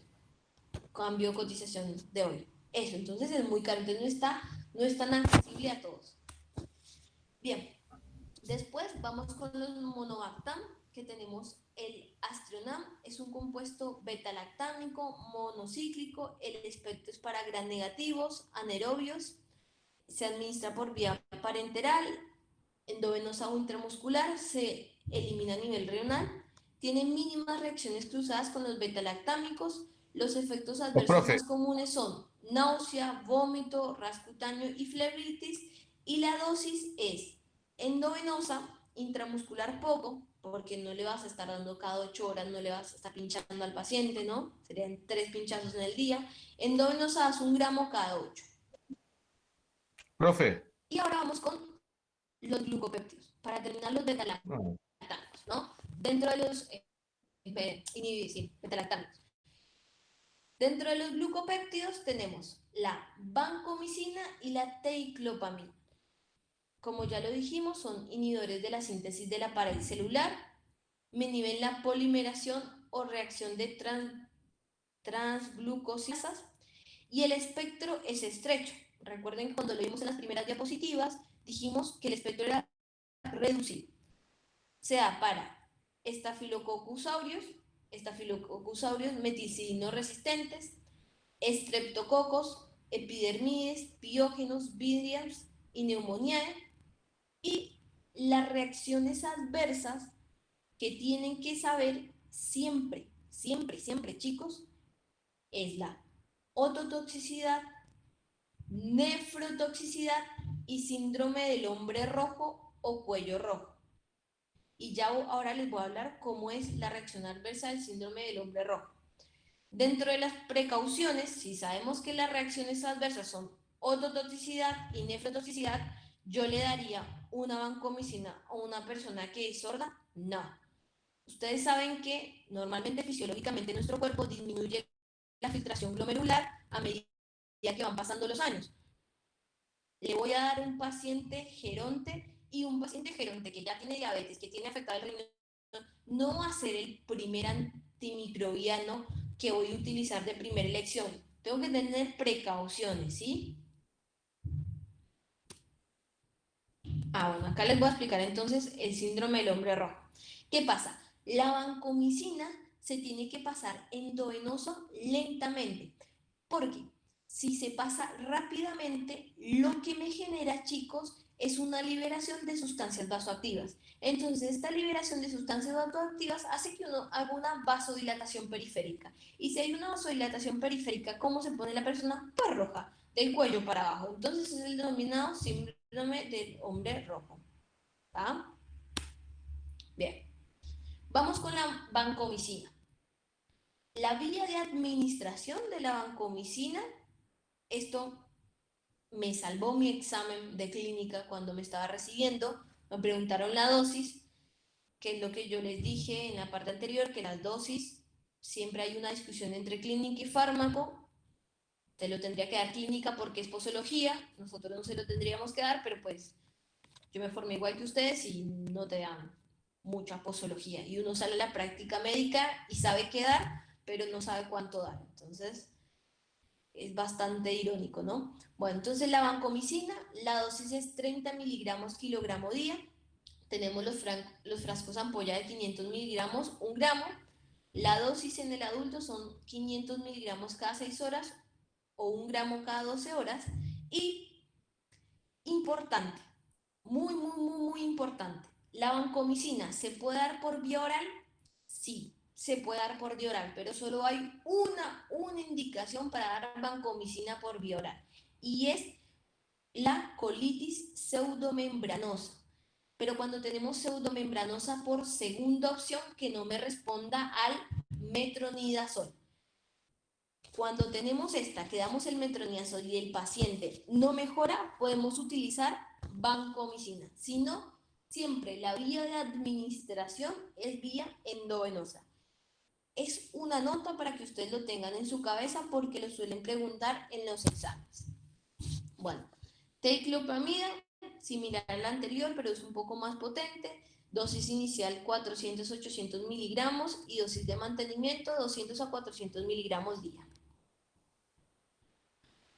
cambio cotización de hoy. Eso, entonces es muy caro, entonces no es tan accesible a todos. Bien, después vamos con los monobactam, que tenemos el astronam, es un compuesto beta-lactámico monocíclico, el espectro es para gram negativos, anaerobios, se administra por vía parenteral, endovenosa o intramuscular, se elimina a nivel renal, tiene mínimas reacciones cruzadas con los beta-lactámicos, los efectos adversos profe, más comunes son náusea, vómito, ras cutáneo y flebitis, y la dosis es endovenosa, intramuscular poco, porque no le vas a estar dando cada 8 horas, no le vas a estar pinchando al paciente, ¿no? Serían 3 pinchazos en el día. Endovenosa es 1 gramo cada 8. profe. Y ahora vamos con los glucopéptidos, para terminar los beta-lactámicos, No. ¿no? Dentro de los beta-lactámicos. Dentro de los glucopéptidos tenemos la vancomicina y la teiclopamina. Como ya lo dijimos, son inhibidores de la síntesis de la pared celular, me inhiben la polimeración o reacción de transglucosas, y el espectro es estrecho. Recuerden que cuando lo vimos en las primeras diapositivas, dijimos que el espectro era reducido, sea para estafilococcus aureus meticilino resistentes, estreptococos, epidermides, piógenos, vidrias y neumoniae. Y las reacciones adversas que tienen que saber siempre, siempre, siempre, chicos, es la ototoxicidad, nefrotoxicidad y síndrome del hombre rojo o cuello rojo. Y ya ahora les voy a hablar cómo es la reacción adversa del síndrome del hombre rojo. Dentro de las precauciones, si sabemos que las reacciones adversas son ototoxicidad y nefrotoxicidad, ¿yo le daría una vancomicina a una persona que es sorda? No. Ustedes saben que normalmente fisiológicamente nuestro cuerpo disminuye la filtración glomerular a medida que van pasando los años. Le voy a dar un paciente geronte, y un paciente geronte que ya tiene diabetes, que tiene afectado el riñón, no va a ser el primer antimicrobiano que voy a utilizar de primera elección. Tengo que tener precauciones, ¿sí? Bueno, acá les voy a explicar entonces el síndrome del hombre rojo. ¿Qué pasa? La vancomicina se tiene que pasar endovenoso lentamente, porque si se pasa rápidamente, lo que me genera, chicos, es una liberación de sustancias vasoactivas. Entonces, esta liberación de sustancias vasoactivas hace que uno haga una vasodilatación periférica. Y si hay una vasodilatación periférica, ¿cómo se pone la persona? Pues roja, del cuello para abajo. Entonces, es el denominado síndrome del hombre rojo. ¿Está? Bien. Vamos con la vancomicina. La vía de administración de la vancomicina, esto me salvó mi examen de clínica cuando me estaba recibiendo. Me preguntaron la dosis, que es lo que yo les dije en la parte anterior, que las dosis, siempre hay una discusión entre clínica y fármaco. Te lo tendría que dar clínica porque es posología, nosotros no se lo tendríamos que dar, pero pues yo me formé igual que ustedes y no te dan mucha posología. Y uno sale a la práctica médica y sabe qué dar, pero no sabe cuánto dar. Entonces, es bastante irónico, ¿no? Bueno, entonces la vancomicina, la dosis es 30 miligramos kilogramo día. Tenemos los frascos ampolla de 500 miligramos, 1 gramo. La dosis en el adulto son 500 miligramos cada 6 horas o 1 gramo cada 12 horas. Y importante, muy, muy, muy, muy importante, ¿la vancomicina se puede dar por vía oral? Sí, se puede dar por vía oral, pero solo hay una indicación para dar vancomicina por vía oral, y es la colitis pseudomembranosa. Pero cuando tenemos pseudomembranosa por segunda opción, que no me responda al metronidazol. Cuando tenemos esta, que damos el metronidazol y el paciente no mejora, podemos utilizar vancomicina. Si no, siempre la vía de administración es vía endovenosa. Es una nota para que ustedes lo tengan en su cabeza porque lo suelen preguntar en los exámenes. Bueno, teclopamida, similar a la anterior, pero es un poco más potente. Dosis inicial 400-800 miligramos y dosis de mantenimiento 200 a 400 miligramos día.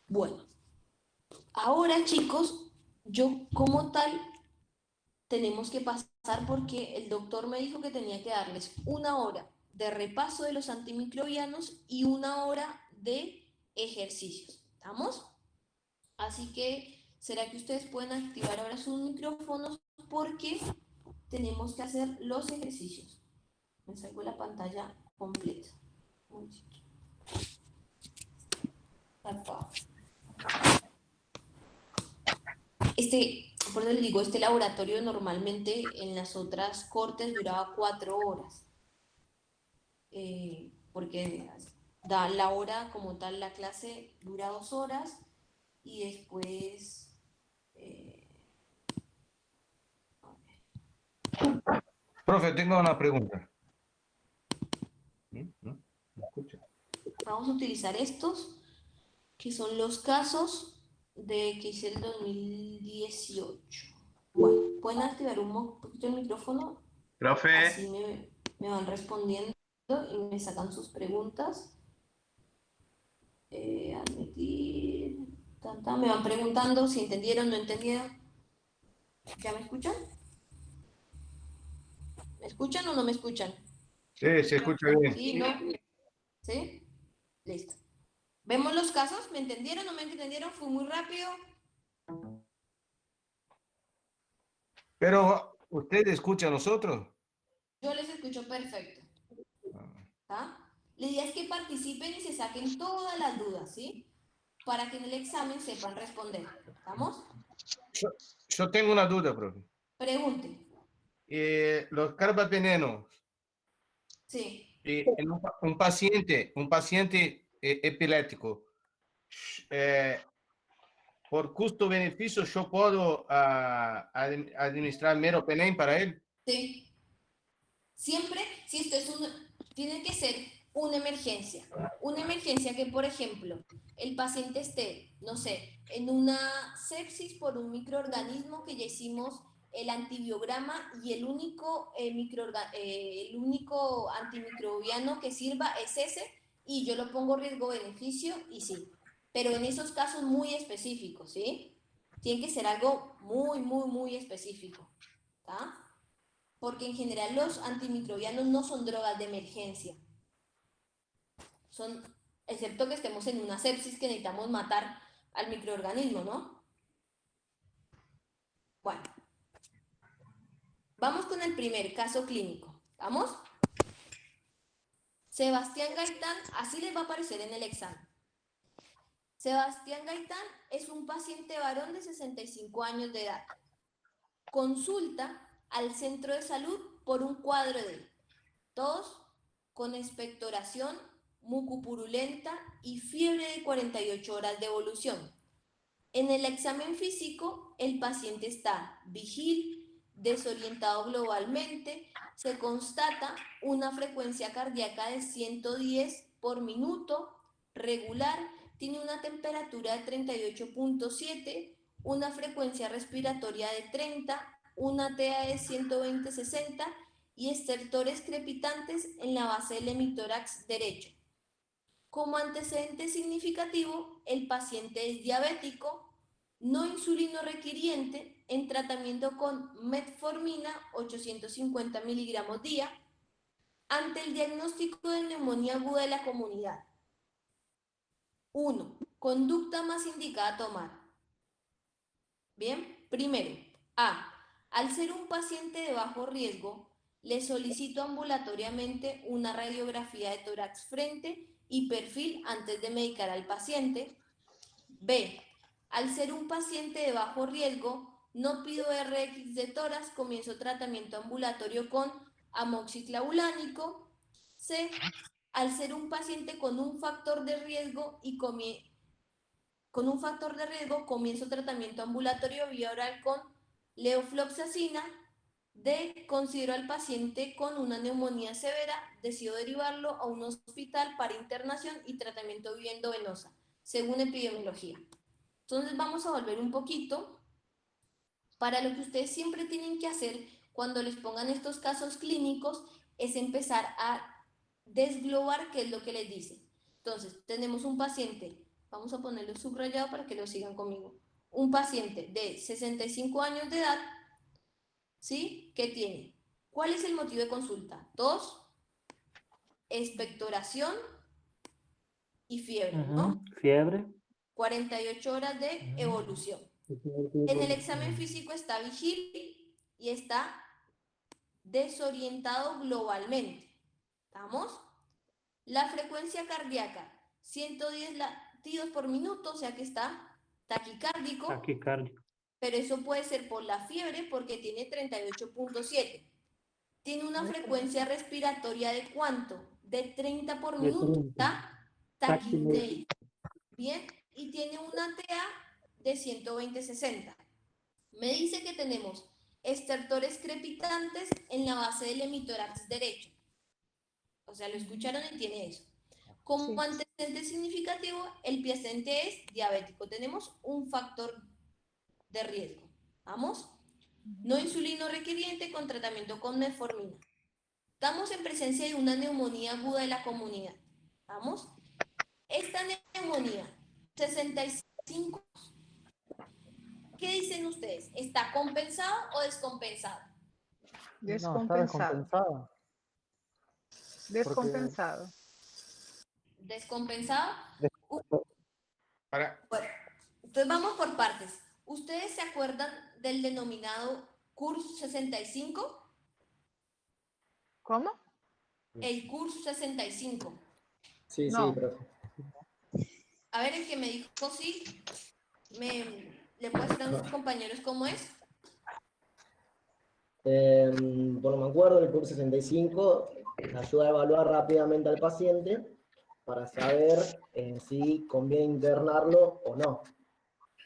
Bueno, ahora chicos, yo como tal tenemos que pasar porque el doctor me dijo que tenía que darles 1 hora de repaso de los antimicrobianos y 1 hora de ejercicios. ¿Estamos? Así que, ¿será que ustedes pueden activar ahora sus micrófonos? Porque tenemos que hacer los ejercicios. Me salgo la pantalla completa. Por eso les digo, este laboratorio normalmente en las otras cortes duraba 4 horas. Porque da la hora como tal, la clase dura 2 horas y después... Profe, tengo una pregunta. ¿No? ¿Me escucha? Vamos a utilizar estos, que son los casos de que hice el 2018. Bueno, pueden activar un poquito el micrófono, Profe. así me van respondiendo y me sacan sus preguntas. Admitir, me van preguntando si entendieron, no entendieron. ¿Ya me escuchan? ¿Me escuchan o no me escuchan? Sí, se escucha bien. ¿Sí? ¿No? ¿Sí? Listo. ¿Vemos los casos? ¿Me entendieron o no me entendieron? ¿Fue muy rápido? Pero, ¿usted escucha a nosotros? Yo les escucho perfecto. ¿Está? La idea es que participen y se saquen todas las dudas, ¿sí? Para que en el examen sepan responder. ¿Estamos? Yo tengo una duda, profe. Pregunten. Los carbapenenos, Sí. en un paciente epiléptico, por costo-beneficio, ¿yo puedo administrar meropenem para él? Sí. Siempre, si esto es tiene que ser una emergencia. Una emergencia que, por ejemplo, el paciente esté, no sé, en una sepsis por un microorganismo que ya hicimos el antibiograma y el único antimicrobiano que sirva es ese y yo lo pongo riesgo-beneficio y sí. Pero en esos casos muy específicos, ¿sí? Tiene que ser algo muy, muy, muy específico. ¿Está? Porque en general los antimicrobianos no son drogas de emergencia. Son, excepto que estemos en una sepsis que necesitamos matar al microorganismo, ¿no? Bueno, vamos con el primer caso clínico. ¿Vamos? Sebastián Gaitán, así les va a aparecer en el examen. Sebastián Gaitán es un paciente varón de 65 años de edad. Consulta al centro de salud por un cuadro de tos con expectoración, mucopurulenta y fiebre de 48 horas de evolución. En el examen físico, el paciente está vigil, desorientado globalmente, se constata una frecuencia cardíaca de 110 por minuto, regular, tiene una temperatura de 38.7, una frecuencia respiratoria de 30, una TA de 120-60 y estertores crepitantes en la base del hemitórax derecho. Como antecedente significativo, el paciente es diabético, no insulino requiriente, en tratamiento con metformina 850 miligramos día, ante el diagnóstico de neumonía aguda de la comunidad. 1. Conducta más indicada a tomar. Bien, primero, A. Al ser un paciente de bajo riesgo, le solicito ambulatoriamente una radiografía de tórax frente y perfil antes de medicar al paciente. B. Al ser un paciente de bajo riesgo, no pido RX de tórax, comienzo tratamiento ambulatorio con amoxiclavulánico. C, al ser un paciente con un factor de riesgo y comienzo tratamiento ambulatorio vía oral con levofloxacina. D, considero al paciente con una neumonía severa, decido derivarlo a un hospital para internación y tratamiento vía endovenosa, según epidemiología. Entonces vamos a volver un poquito para lo que ustedes siempre tienen que hacer cuando les pongan estos casos clínicos, es empezar a desglobar qué es lo que les dice. Entonces, tenemos un paciente, vamos a ponerlo subrayado para que lo sigan conmigo, un paciente de 65 años de edad, ¿sí? ¿Qué tiene? ¿Cuál es el motivo de consulta? Tos, expectoración y fiebre, ¿no? Fiebre. 48 horas de evolución. En el examen físico está vigil y está desorientado globalmente. ¿Estamos? La frecuencia cardíaca, 110 latidos por minuto, o sea que está taquicárdico, Taquicardia. pero eso puede ser por la fiebre porque tiene 38.7. Tiene una frecuencia respiratoria de ¿cuánto? De 30 por De minuto. 30. Está taquidémico. Bien, y tiene una TA de 120-60. Me dice que tenemos estertores crepitantes en la base del hemitórax derecho. O sea, lo escucharon y tiene eso. Como antecedente significativo, el paciente es diabético. Tenemos un factor de riesgo. ¿Vamos? No insulino requiriente con tratamiento con metformina. Estamos en presencia de una neumonía aguda de la comunidad. ¿Vamos? Esta neumonía, 65. ¿Qué dicen ustedes? ¿Está compensado o descompensado? No, está Descompensado. descompensado. Descompensado. ¿Descompensado? Para, Bueno, entonces vamos por partes. ¿Ustedes se acuerdan del denominado CURS 65? ¿Cómo? El CURS 65. Sí, No. sí, profe. A ver, el que me dijo sí, ¿le puedo decir a nuestros compañeros cómo es? Bueno, me acuerdo, el curso 65 ayuda a evaluar rápidamente al paciente para saber si conviene internarlo o no.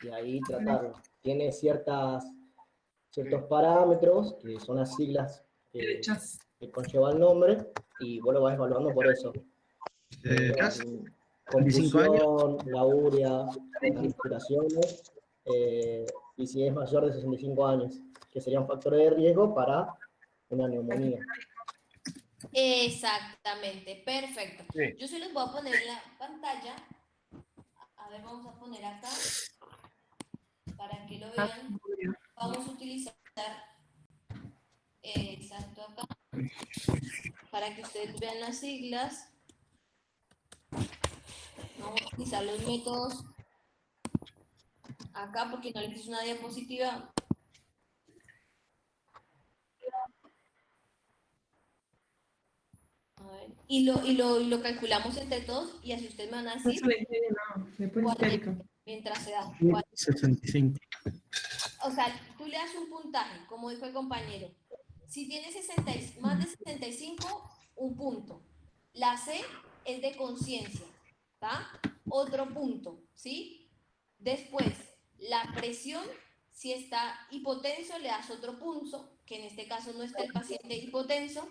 Y ahí tratarlo. Tiene ciertos parámetros, que son las siglas que conlleva el nombre, y vos lo vas evaluando por eso. Confusión, lauria, transpiraciones, y si es mayor de 65 años, que sería un factor de riesgo para una neumonía. Exactamente, perfecto. Sí. Yo se los voy a poner en la pantalla. A ver, vamos a poner acá para que lo vean. Vamos a utilizar exacto acá para que ustedes vean las siglas. Vamos a utilizar los métodos acá porque no les hice una diapositiva. A ver, y lo calculamos entre todos y así ustedes me van a decir mientras se da. 65. O sea, tú le das un puntaje, como dijo el compañero. Si tiene 60, más de 65, un punto. La C es de conciencia, ¿está? Otro punto, ¿sí? Después, la presión, si está hipotenso, le das otro punto, que en este caso no está el paciente hipotenso,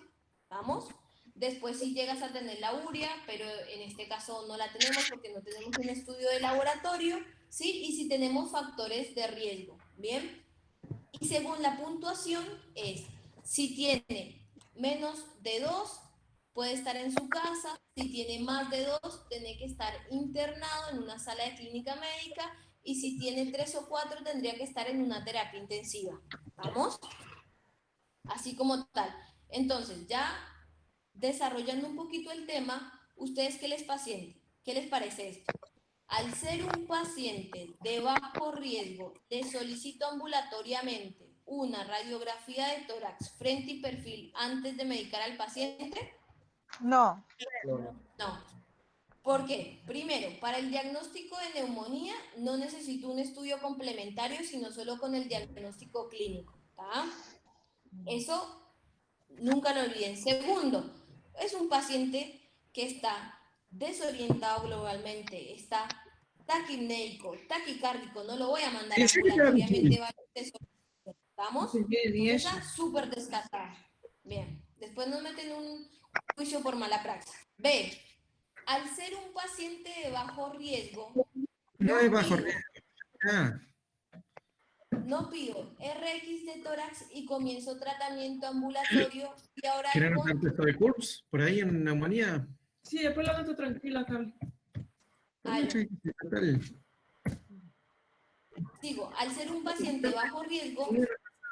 ¿vamos? Después si llegas a tener la urea, pero en este caso no la tenemos porque no tenemos un estudio de laboratorio, ¿sí? Y si tenemos factores de riesgo, ¿bien? Y según la puntuación es, si tiene menos de 2, puede estar en su casa, si tiene más de 2, tiene que estar internado en una sala de clínica médica, y si tiene 3 o 4, tendría que estar en una terapia intensiva. ¿Vamos? Así como tal. Entonces, ya desarrollando un poquito el tema, ¿ustedes qué les parece esto? Al ser un paciente de bajo riesgo, le solicito ambulatoriamente una radiografía de tórax, frente y perfil antes de medicar al paciente. No. No, no. No. ¿Por qué? Primero, para el diagnóstico de neumonía no necesito un estudio complementario, sino solo con el diagnóstico clínico, ¿tá? Eso nunca lo olviden. Segundo, es un paciente que está desorientado globalmente, está taquipneico, taquicárdico, no lo voy a mandar ambulatoriamente, va a ser desorientado, ¿estamos? Entonces está súper descartada. Bien, después nos meten un juicio por mala praxis. B, al ser un paciente de bajo riesgo, No es bajo riesgo. Ah, no pido RX de tórax y comienzo tratamiento ambulatorio y ahora ¿quieren con... hacer test de CURPS por ahí en neumonía? Sí, después la noto tranquila, Carly. Aló. Total. Digo, al ser un paciente bajo riesgo,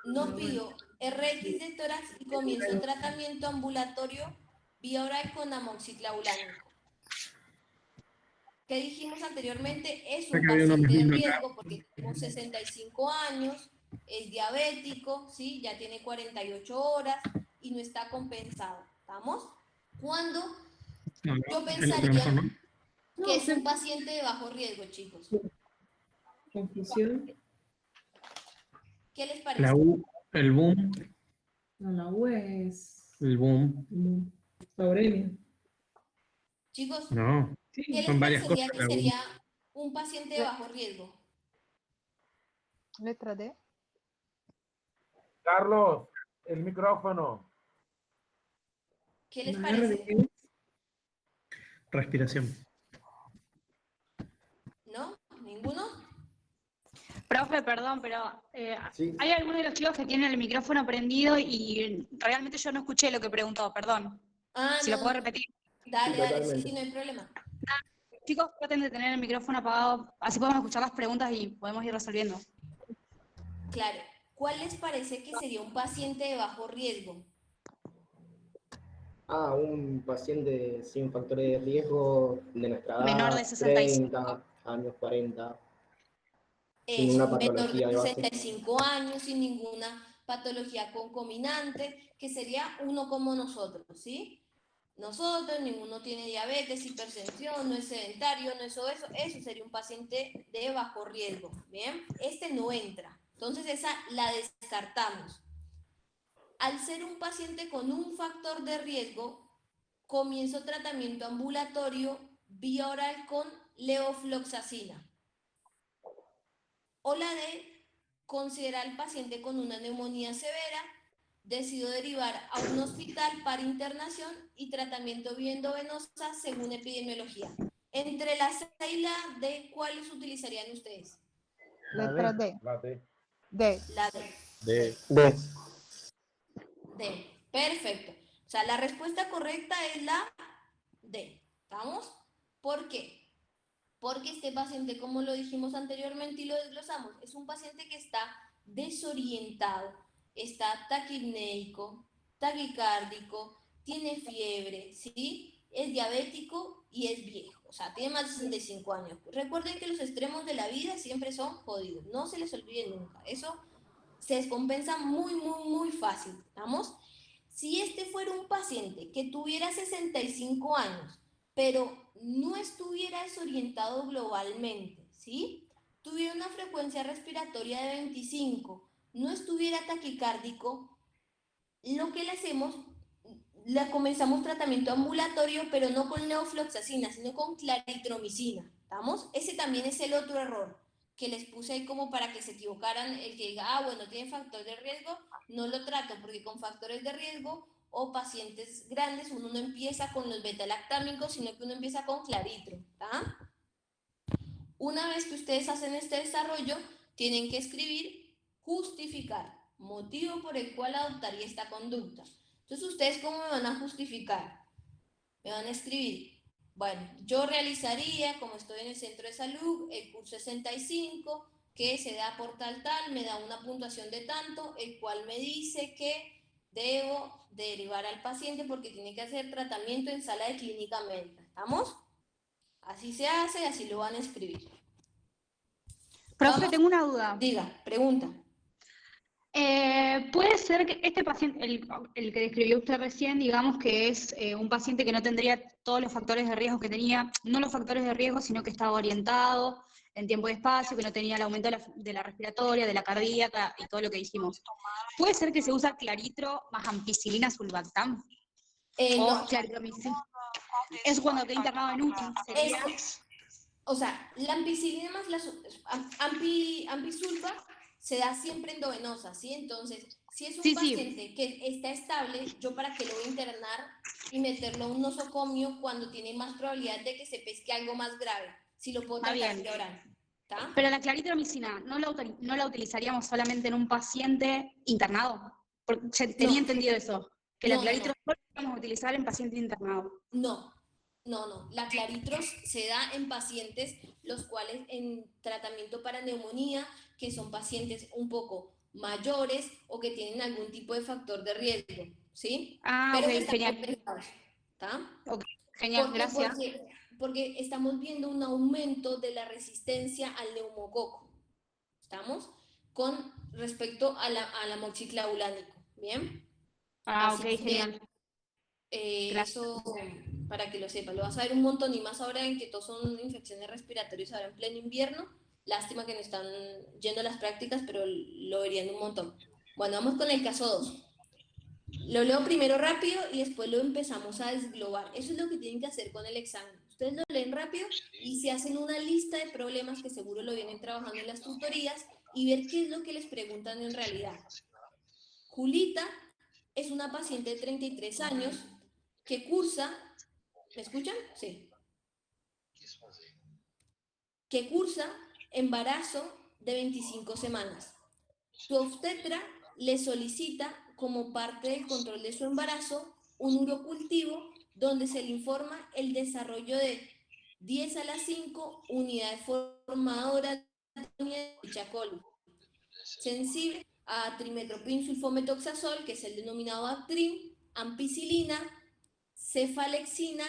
no pido RX de tórax y comienzo tratamiento ambulatorio vía oral con amoxiclavulánico. ¿Qué dijimos anteriormente? Es un Acá había uno paciente de más lindo acá. riesgo porque tiene 65 años, es diabético, ¿sí? Ya tiene 48 horas y no está compensado. ¿Estamos? Cuando No, yo a lo pensaría mejor no. que es un paciente de bajo riesgo, chicos. Confusión. ¿Qué les parece? La U, el boom, No, la U es... el boom. Aurelio. Chicos, No, ¿qué les son varias parecería cosas. que La U. sería un paciente de bajo riesgo? Letra D. Carlos, el micrófono. ¿Qué les La R de parece? qué? Respiración. ¿No? ¿Ninguno? Profe, perdón, pero Sí. hay algunos de los chicos que tienen el micrófono prendido y realmente yo no escuché lo que preguntó, perdón. Ah, Si no, lo puedo no. repetir. Dale, Sí, dale, sí, totalmente. sí, no hay problema. Chicos, traten de tener el micrófono apagado, así podemos escuchar las preguntas y podemos ir resolviendo. Claro. ¿Cuál les parece que sería un paciente de bajo riesgo? Ah, un paciente sin factores de riesgo de nuestra edad, Menor de 65. 30 años, 40, sin Es una un menor patología de de base. 65 años, sin ninguna patología concominante, que sería uno como nosotros, ¿sí? Nosotros, ninguno tiene diabetes, hipertensión, no es sedentario, no es obeso, eso sería un paciente de bajo riesgo, ¿bien? Este no entra, entonces esa la descartamos. Al ser un paciente con un factor de riesgo, comienzo tratamiento ambulatorio vía oral con levofloxacina. O la D, considerar al paciente con una neumonía severa, decido derivar a un hospital para internación y tratamiento vía endovenosa según epidemiología. Entre la C y la D, ¿cuáles utilizarían ustedes? Letra D. La D. D. La D. D. D. D. Perfecto. O sea, la respuesta correcta es la D. ¿Estamos? ¿Por qué? Porque este paciente, como lo dijimos anteriormente y lo desglosamos, es un paciente que está desorientado, está taquipneico, taquicárdico, tiene fiebre, ¿sí? Es diabético y es viejo, o sea, tiene más de 65 años. Recuerden que los extremos de la vida siempre son jodidos, no se les olvide nunca, eso se descompensa muy, muy, muy fácil, ¿estamos? Si este fuera un paciente que tuviera 65 años, pero no estuviera desorientado globalmente, ¿sí? Tuviera una frecuencia respiratoria de 25, no estuviera taquicárdico, lo que le hacemos, le comenzamos tratamiento ambulatorio, pero no con levofloxacina, sino con claritromicina, ¿estamos? Ese también es el otro error que les puse ahí como para que se equivocaran, el que diga, ah, bueno, tiene factor de riesgo, no lo trato, porque con factores de riesgo o pacientes grandes uno no empieza con los beta-lactámicos, sino que uno empieza con claritro, ¿tá? Una vez que ustedes hacen este desarrollo, tienen que escribir, justificar, motivo por el cual adoptaría esta conducta. Entonces, ¿ustedes cómo me van a justificar? Me van a escribir, bueno, yo realizaría, como estoy en el centro de salud, el curso 65, que se da por tal, me da una puntuación de tanto, el cual me dice que debo derivar al paciente porque tiene que hacer tratamiento en sala de clínica médica. ¿Estamos? Así se hace, así lo van a escribir. Profe, Vamos. tengo una duda. Diga, pregunta. Puede ser que este paciente, el que describió usted recién, digamos que es un paciente que no tendría todos los factores de riesgo que tenía, no los factores de riesgo, sino que estaba orientado en tiempo y espacio, que no tenía el aumento de la respiratoria, de la cardíaca y todo lo que dijimos. ¿Puede ser que se usa claritro más ampicilina sulbactam? No, O claritromicina. Es cuando queda internado en UTI, sería... o sea, la ampicilina más la ampisulfa se da siempre endovenosa, ¿sí? Entonces, si es un Sí, sí. paciente que está estable, ¿yo para qué lo voy a internar y meterlo a un nosocomio cuando tiene más probabilidad de que se pesque algo más grave? Si lo puedo Está tratar bien. de oral, ¿está? Pero la claritromicina, ¿no la utilizaríamos solamente en un paciente internado? Porque tenía No. entendido eso, que la No, no, claritro no. solo la vamos a utilizar en paciente internado. No, no. La claritros se da en pacientes los cuales en tratamiento para neumonía, que son pacientes un poco mayores o que tienen algún tipo de factor de riesgo, ¿sí? Ah, Pero ok, que están genial. compensados, ¿está? Ok, genial, ¿Por qué? gracias. Porque estamos viendo un aumento de la resistencia al neumococo, ¿estamos? Con respecto a la amoxiclavulánico, ¿bien? Ah, Así ok, que genial. Gracias. eso, para que lo sepa, lo vas a ver un montón y más ahora en que todos son infecciones respiratorias ahora en pleno invierno. Lástima que no están yendo a las prácticas, pero lo verían un montón. Bueno, vamos con el caso 2. Lo leo primero rápido y después lo empezamos a desglobar. Eso es lo que tienen que hacer con el examen. Ustedes lo leen rápido y se hacen una lista de problemas que seguro lo vienen trabajando en las tutorías y ver qué es lo que les preguntan en realidad. Julita es una paciente de 33 años que cursa, ¿me escuchan? Sí. Que cursa embarazo de 25 semanas. Su obstetra le solicita, como parte del control de su embarazo, un urocultivo donde se le informa el desarrollo de 10 a la 5 unidades formadoras de Chacol, sensible a trimetoprim sulfometoxazol, que es el denominado Actrim, ampicilina, cefalexina,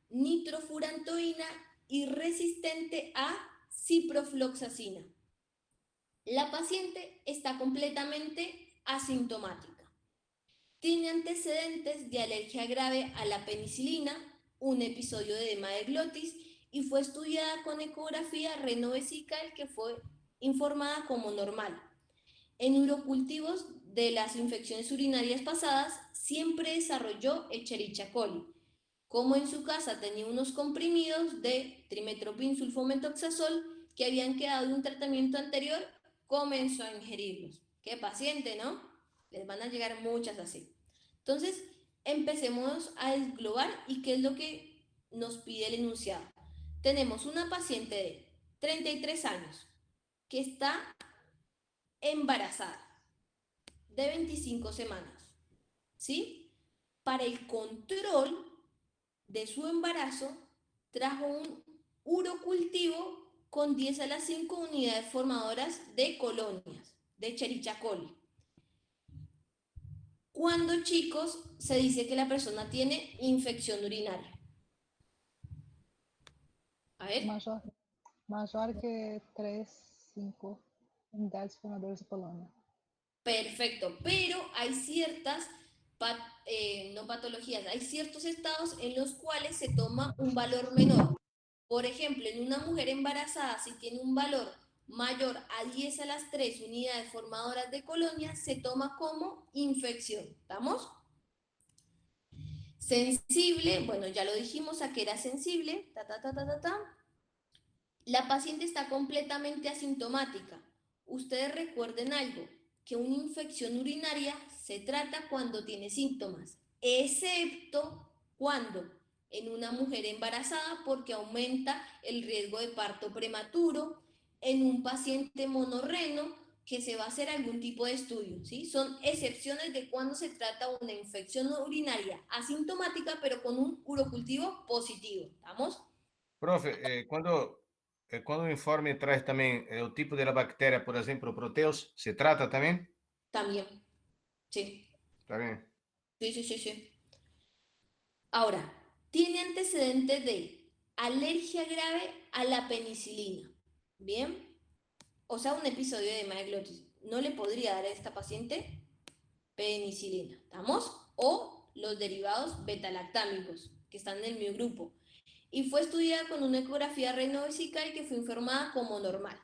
nitrofurantoína y resistente a ciprofloxacina. La paciente está completamente asintomática. Tiene antecedentes de alergia grave a la penicilina, un episodio de edema de glotis y fue estudiada con ecografía renovesical que fue informada como normal. En urocultivos de las infecciones urinarias pasadas siempre desarrolló Escherichia coli. Como en su casa tenía unos comprimidos de trimetoprim sulfometoxazol que habían quedado de un tratamiento anterior, comenzó a ingerirlos. Qué paciente, ¿no? Les van a llegar muchas así. Entonces, empecemos a desglobar y qué es lo que nos pide el enunciado. Tenemos una paciente de 33 años que está embarazada de 25 semanas, ¿sí? Para el control de su embarazo, trajo un urocultivo con 10 a las 5 unidades formadoras de colonias, de Escherichia coli. Cuando, chicos, se dice que la persona tiene infección urinaria. A ver. Mayor que 3,5 unidades formadoras de colonia. Perfecto, pero hay ciertas, no patologías, hay ciertos estados en los cuales se toma un valor menor. Por ejemplo, en una mujer embarazada, si tiene un valor mayor a 10 a las 3 unidades formadoras de colonia, se toma como infección. ¿Estamos? Sensible, bueno, ya lo dijimos a que era sensible. La paciente está completamente asintomática. Ustedes recuerden algo, que una infección urinaria se trata cuando tiene síntomas, excepto cuando en una mujer embarazada porque aumenta el riesgo de parto prematuro, en un paciente monorreno que se va a hacer algún tipo de estudio, ¿sí? Son excepciones de cuando se trata de una infección urinaria asintomática pero con un urocultivo positivo, ¿estamos? Profe, quando o informe traz também o tipo da bactéria, por exemplo, Proteus, se trata também? También, sí. Está bem. Sí. Ahora, tiene antecedentes de alergia grave a la penicilina. ¿Bien? o sea, un episodio de edema de glotis, no le podría dar a esta paciente penicilina, ¿estamos? O los derivados beta-lactámicos, que están en el mismo grupo. Y fue estudiada con una ecografía renovesical que fue informada como normal.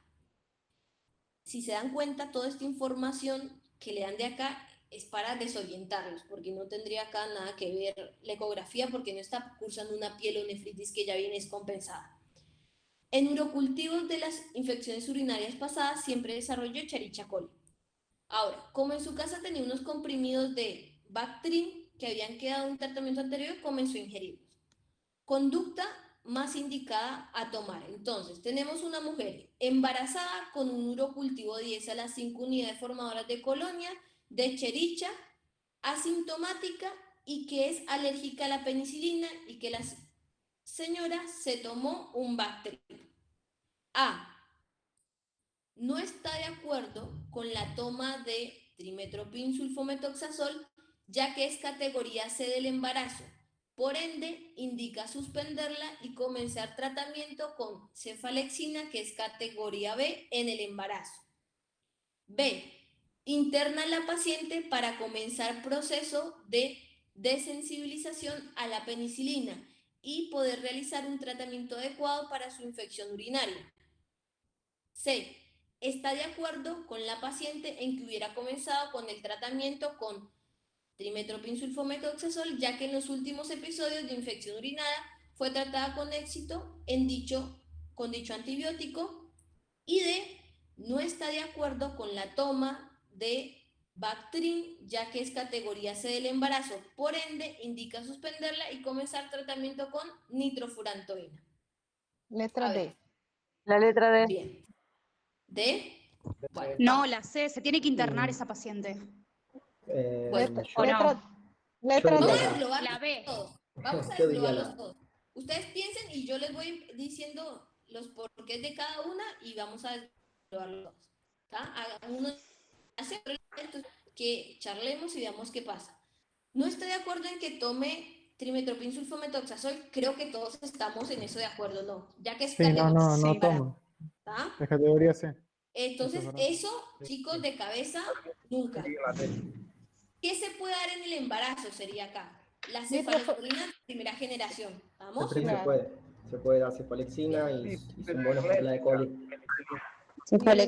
Si se dan cuenta, toda esta información que le dan de acá es para desorientarlos, porque no tendría acá nada que ver la ecografía, porque no está cursando una pielonefritis que ya viene descompensada. En urocultivos de las infecciones urinarias pasadas siempre desarrolló Escherichia coli. Ahora, como en su casa tenía unos comprimidos de Bactrim que habían quedado en un tratamiento anterior, comenzó a ingerirlos. Conducta más indicada a tomar. Entonces, tenemos una mujer embarazada con un urocultivo 10 a las 5 unidades formadoras de colonia, de Escherichia, asintomática y que es alérgica a la penicilina y que la señora se tomó un Bactrim. A. No está de acuerdo con la toma de trimetoprim sulfometoxazol, ya que es categoría C del embarazo. Por ende, indica suspenderla y comenzar tratamiento con cefalexina, que es categoría B en el embarazo. B. Interna a la paciente para comenzar proceso de desensibilización a la penicilina y poder realizar un tratamiento adecuado para su infección urinaria. C. Está de acuerdo con la paciente en que hubiera comenzado con el tratamiento con trimetoprim sulfometoxazol, ya que en los últimos episodios de infección urinaria fue tratada con éxito con dicho antibiótico. Y D. No está de acuerdo con la toma de Bactrim, ya que es categoría C del embarazo. Por ende, indica suspenderla y comenzar tratamiento con nitrofurantoína. Letra A ver. D. La letra D. Bien. D. Bueno, No, vamos. la C, se tiene que internar esa paciente. Bueno, ¿O no? Letra Vamos D. a englobar La B. todos. Vamos a Yo diría englobarlos la- todos. Ustedes piensen y yo les voy diciendo los porqués de cada una y vamos a englobarlos todos. ¿Tá? Hagan uno que charlemos y veamos qué pasa. No estoy de acuerdo en que tome trimetoprim sulfometoxazol. Creo que todos estamos en eso de acuerdo, ¿no? Ya que es Sí, no categoría toma. ¿tá? Es categoría C. Entonces, Eso es verdad. eso, chicos, de cabeza, nunca. ¿Qué se puede dar en el embarazo? Sería acá. La cefalosporina primera generación. ¿Vamos? Sí, se puede dar cefalexina y son buenos para la de coli.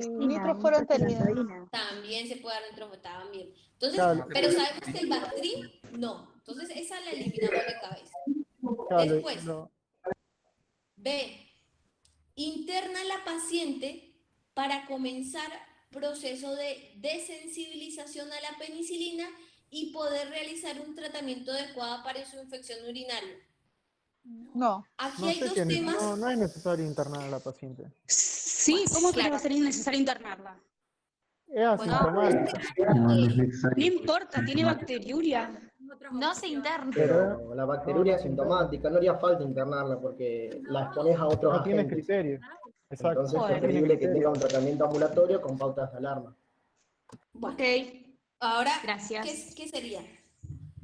Nitrofurantoína. También se puede dar dentro, también. Entonces, Claro. pero sabemos que el Bactrim, no. Entonces, esa la eliminamos de cabeza. Claro, Después, B. Interna a la paciente para comenzar proceso de desensibilización a la penicilina y poder realizar un tratamiento adecuado para su infección urinaria. No. Aquí no hay sé dos que temas. no es necesario internar a la paciente. Sí, ¿cómo que no va a ser innecesario internarla? Es asintomática. No importa, tiene bacteriuria. No se interna. Pero la bacteriuria es sintomática, no haría falta internarla porque la expones a otros No tienes agentes. criterio. Exacto. Entonces es Joder. preferible que tenga un tratamiento ambulatorio con pautas de alarma. Bueno, Ok, ahora, gracias. ¿qué sería?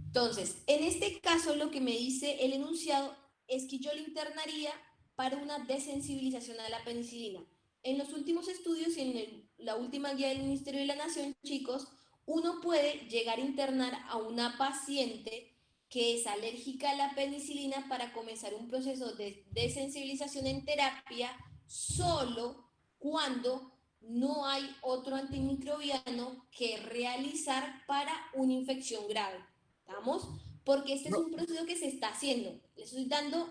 Entonces, en este caso lo que me dice el enunciado es que yo le internaría para una desensibilización a la penicilina. En los últimos estudios y en la última guía del Ministerio de la Nación, chicos, uno puede llegar a internar a una paciente que es alérgica a la penicilina para comenzar un proceso de desensibilización en terapia solo cuando no hay otro antimicrobiano que realizar para una infección grave. ¿Estamos? Porque este es un proceso que se está haciendo. Les estoy dando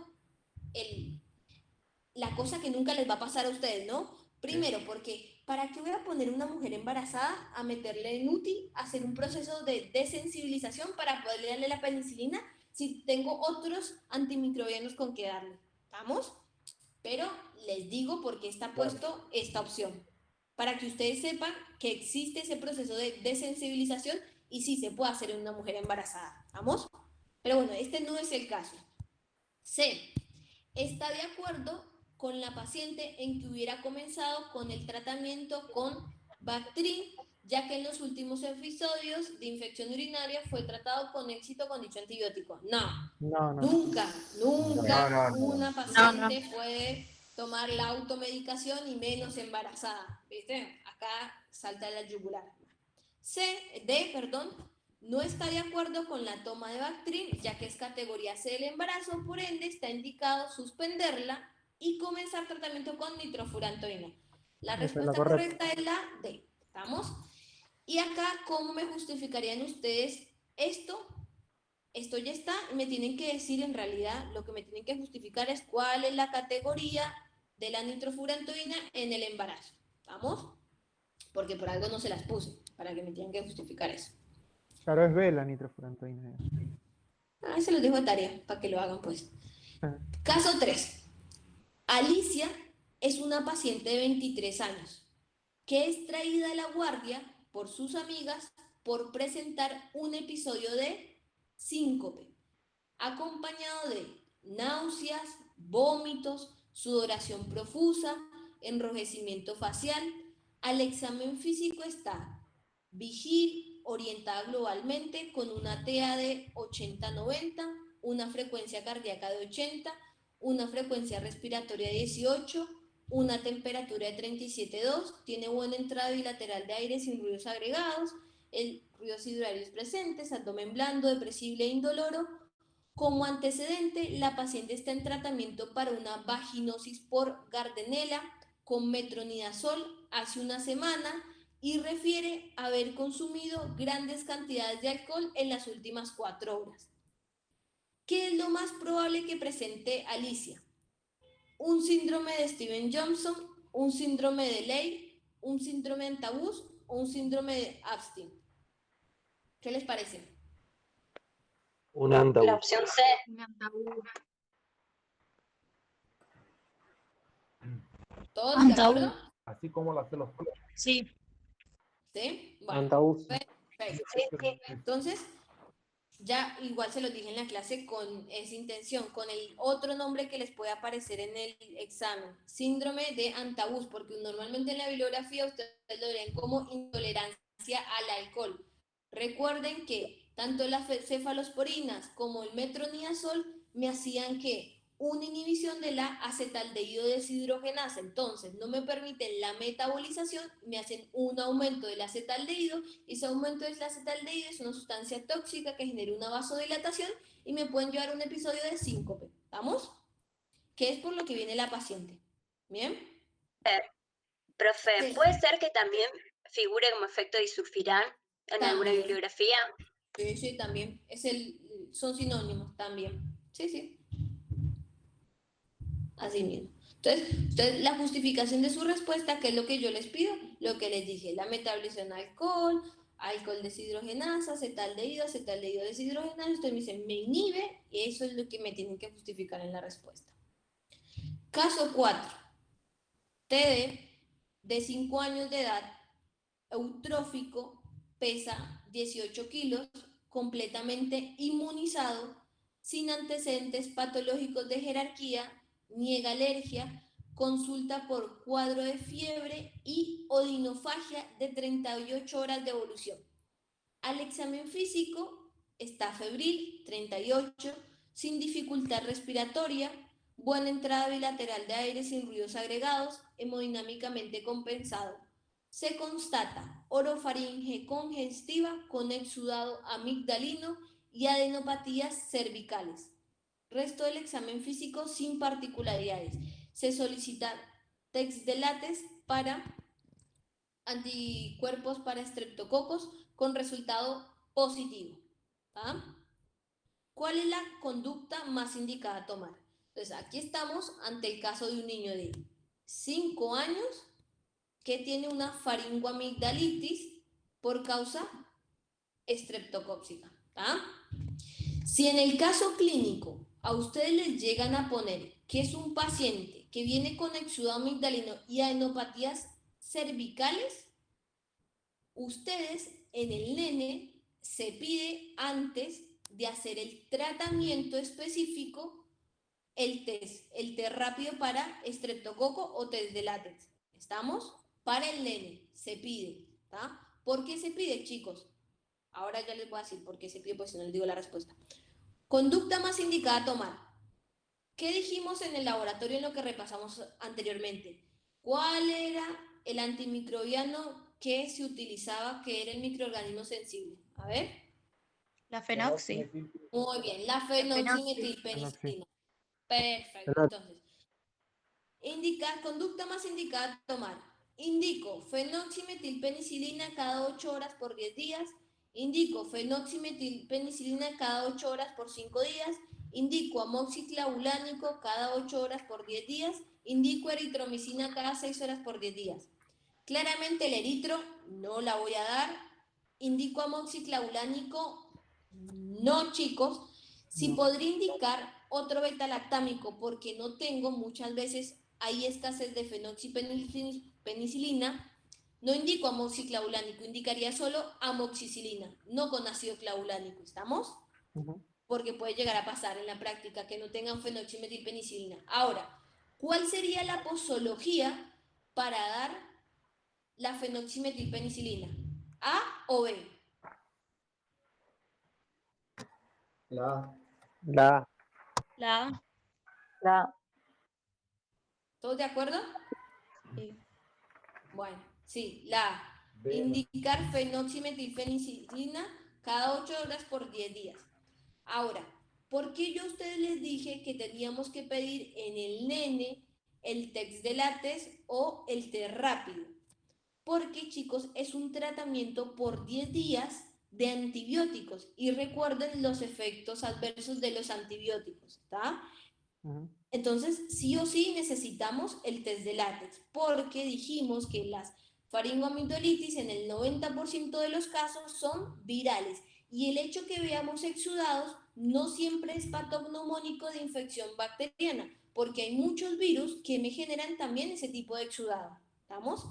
la cosa que nunca les va a pasar a ustedes, ¿no? Primero, porque ¿para qué voy a poner una mujer embarazada a meterle en UTI, a hacer un proceso de desensibilización para poderle darle la penicilina si tengo otros antimicrobianos con que darle? ¿Estamos? Pero les digo por qué está puesto esta opción. Para que ustedes sepan que existe ese proceso de desensibilización y sí se puede hacer en una mujer embarazada. ¿Vamos? Pero bueno, este no es el caso. C. Está de acuerdo con la paciente en que hubiera comenzado con el tratamiento con Bactrim, ya que en los últimos episodios de infección urinaria fue tratado con éxito con dicho antibiótico. No, nunca una paciente puede tomar la automedicación y menos embarazada. ¿viste? Acá salta la yugular. D, no está de acuerdo con la toma de Bactrim, ya que es categoría C del embarazo, por ende está indicado suspenderla y comenzar tratamiento con nitrofurantoína. La Esa es la respuesta correcta. correcta es la D. ¿Estamos? Y acá, ¿cómo me justificarían ustedes esto? Esto ya está, y me tienen que decir en realidad, lo que me tienen que justificar es cuál es la categoría de la nitrofurantoína en el embarazo. ¿Estamos? Porque por algo no se las puse, para que me tengan que justificar eso. Claro, es B la nitrofurantoína. Ahí se los dejo de tarea, para que lo hagan pues. Ah. Caso 3. Alicia es una paciente de 23 años, que es traída a la guardia por sus amigas por presentar un episodio de síncope, acompañado de náuseas, vómitos, sudoración profusa, enrojecimiento facial. Al examen físico está vigil, orientada globalmente, con una TA de 80-90, una frecuencia cardíaca de 80, una frecuencia respiratoria de 18, una temperatura de 37,2, tiene buena entrada bilateral de aire sin ruidos agregados, el ruido hidrarios presentes, abdomen blando, depresible e indoloro. Como antecedente, la paciente está en tratamiento para una vaginosis por Gardnerella con metronidazol hace una semana y refiere haber consumido grandes cantidades de alcohol en las últimas 4 horas. ¿Qué es lo más probable que presente Alicia? Un síndrome de Steven-Johnson, un síndrome de Leigh, un síndrome de Antabus o un síndrome de Abstin. ¿Qué les parece? Un Antabus. La opción C. ¿Todos de acuerdo? Así como las de los Sí. ¿Sí? Bueno, Antabus. perfecto. Entonces, ya igual se los dije en la clase con esa intención, con el otro nombre que les puede aparecer en el examen, síndrome de Antabus, porque normalmente en la bibliografía ustedes lo leen como intolerancia al alcohol. Recuerden que tanto las cefalosporinas como el metronidazol me hacían que una inhibición de la acetaldehído deshidrogenasa, entonces no me permiten la metabolización, me hacen un aumento del acetaldehído, y ese aumento del acetaldehído es una sustancia tóxica que genera una vasodilatación y me pueden llevar a un episodio de síncope. ¿Estamos? Que es por lo que viene la paciente. ¿Bien? Profe, Sí. ¿puede ser que también figure como efecto disulfiram en alguna También. bibliografía? Sí, sí, también. Son sinónimos también. Sí, sí. Así mismo. Entonces, ustedes, la justificación de su respuesta, que es lo que yo les pido, lo que les dije, la metabolización de alcohol deshidrogenasa, acetaldehído deshidrogenasa, ustedes me dicen, me inhibe, y eso es lo que me tienen que justificar en la respuesta. Caso 4. TD, de 5 años de edad, eutrófico, pesa 18 kilos, completamente inmunizado, sin antecedentes patológicos de jerarquía, niega alergia, consulta por cuadro de fiebre y odinofagia de 38 horas de evolución. Al examen físico está febril, 38, sin dificultad respiratoria, buena entrada bilateral de aire sin ruidos agregados, hemodinámicamente compensado. Se constata orofaringe congestiva con exudado amigdalino y adenopatías cervicales. Resto del examen físico sin particularidades. Se solicita test de látex para anticuerpos para estreptococos con resultado positivo. ¿Ah? ¿Cuál es la conducta más indicada a tomar? Entonces, aquí estamos ante el caso de un niño de 5 años que tiene una faringoamigdalitis por causa estreptocóxica. Si en el caso clínico a ustedes les llegan a poner que es un paciente que viene con exudado amigdalino y adenopatías cervicales, ustedes en el nene se pide antes de hacer el tratamiento específico el test rápido para estreptococo o test de látex. ¿Estamos? Para el nene se pide. ¿Por qué se pide, chicos? Ahora ya les voy a decir por qué se pide, pues si no les digo la respuesta. Conducta más indicada a tomar. ¿Qué dijimos en el laboratorio en lo que repasamos anteriormente? ¿Cuál era el antimicrobiano que se utilizaba, que era el microorganismo sensible? A ver. La fenoxi. Muy bien, la fenoximetilpenicilina. Perfecto. Entonces, conducta más indicada a tomar. Indico fenoximetilpenicilina cada 8 horas por 10 días. Indico fenoximetilpenicilina cada 8 horas por 5 días. Indico amoxiclavulánico cada 8 horas por 10 días. Indico eritromicina cada 6 horas por 10 días. Claramente el eritro no la voy a dar. Indico amoxiclavulánico, no, chicos. Sí podría indicar otro beta-lactámico porque no tengo, muchas veces hay escasez de fenoxipenicilina. No indico amoxiclavulánico, indicaría solo amoxicilina, no con ácido clavulánico. ¿Estamos? Porque puede llegar a pasar en la práctica que no tengan fenoximetilpenicilina. Ahora, ¿cuál sería la posología para dar la fenoximetilpenicilina? ¿A o B? La A. La A. La La ¿Todos de acuerdo? Sí. Bueno, sí, la A. B. Indicar fenoximetilpenicilina cada 8 horas por 10 días. Ahora, ¿por qué yo a ustedes les dije que teníamos que pedir en el nene el text de látex o el té rápido? Porque, chicos, es un tratamiento por 10 días de antibióticos y recuerden los efectos adversos de los antibióticos, ¿está? Entonces, sí o sí necesitamos el test de látex, porque dijimos que las faringoamigdalitis en el 90% de los casos son virales y el hecho que veamos exudados no siempre es patognomónico de infección bacteriana, porque hay muchos virus que me generan también ese tipo de exudado. ¿Estamos?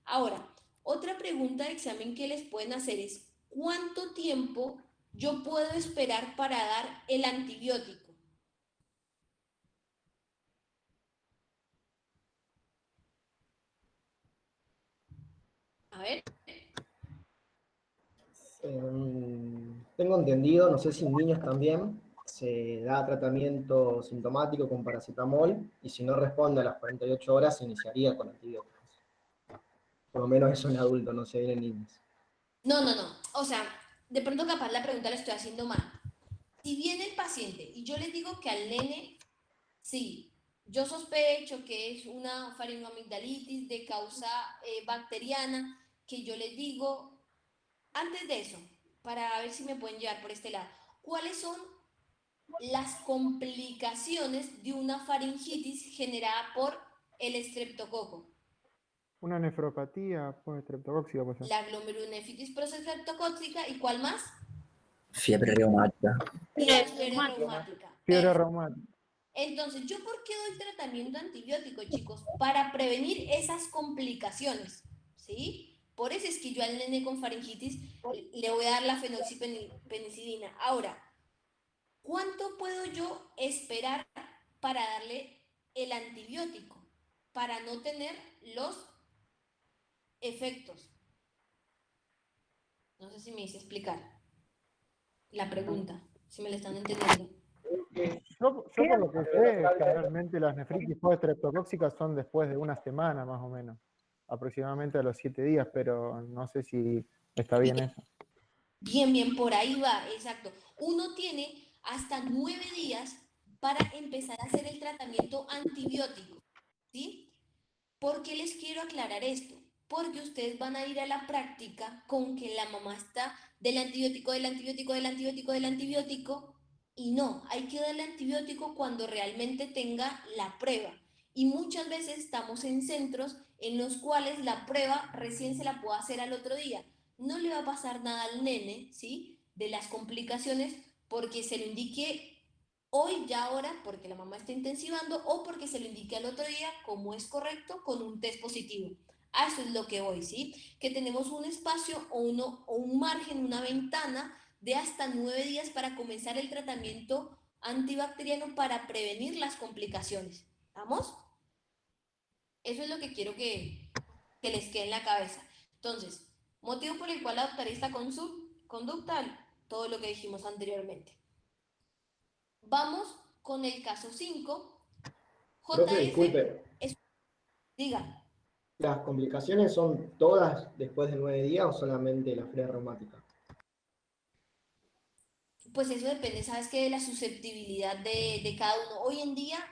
Ahora, otra pregunta de examen que les pueden hacer es, ¿cuánto tiempo yo puedo esperar para dar el antibiótico? A ver. Tengo entendido, no sé si en niños también, se da tratamiento sintomático con paracetamol y si no responde a las 48 horas se iniciaría con antibióticos. Por lo menos eso en adultos, no sé bien en niños. No. O sea, de pronto capaz la pregunta la estoy haciendo mal. Si viene el paciente y yo le digo que al nene, sí, yo sospecho que es una faringoamigdalitis de causa bacteriana, que yo les digo, antes de eso, para ver si me pueden llevar por este lado, ¿cuáles son las complicaciones de una faringitis generada por el estreptococo? Una nefropatía por estreptocóxica, pues. La glomerulonefritis prostreptocócica, ¿y cuál más? Fiebre reumática. Y la fiebre reumática. Fiebre Perfecto. reumática. Entonces, ¿yo por qué doy tratamiento antibiótico, chicos? Para prevenir esas complicaciones, ¿sí? Por eso es que yo al nene con faringitis le voy a dar la fenoxipenicilina. Ahora, ¿cuánto puedo yo esperar para darle el antibiótico? Para no tener los efectos. No sé si me hice explicar la pregunta, si me la están entendiendo. Yo por lo que sé, generalmente las nefritis post-estreptocóxicas son después de una semana más o menos, aproximadamente a los 7 días, pero no sé si está bien eso. Bien, por ahí va, exacto. Uno tiene hasta 9 días para empezar a hacer el tratamiento antibiótico, ¿sí? ¿Por qué les quiero aclarar esto? Porque ustedes van a ir a la práctica con que la mamá está del antibiótico, y no, hay que darle antibiótico cuando realmente tenga la prueba. Y muchas veces estamos en centros en los cuales la prueba recién se la puedo hacer al otro día. No le va a pasar nada al nene, ¿sí? De las complicaciones porque se lo indique hoy, ya ahora, porque la mamá está intensivando, o porque se lo indique al otro día, como es correcto, con un test positivo. A eso es lo que voy, ¿sí? Que tenemos un espacio o un margen, una ventana de hasta 9 días para comenzar el tratamiento antibacteriano para prevenir las complicaciones. ¿Vamos? Eso es lo que quiero que les quede en la cabeza. Entonces, motivo por el cual adoptaré esta conducta, todo lo que dijimos anteriormente. Vamos con el caso 5. Profe, disculpe. Diga. ¿Las complicaciones son todas después de 9 días o solamente la fiebre reumática? Pues eso depende, ¿sabes qué? De la susceptibilidad de cada uno. Hoy en día,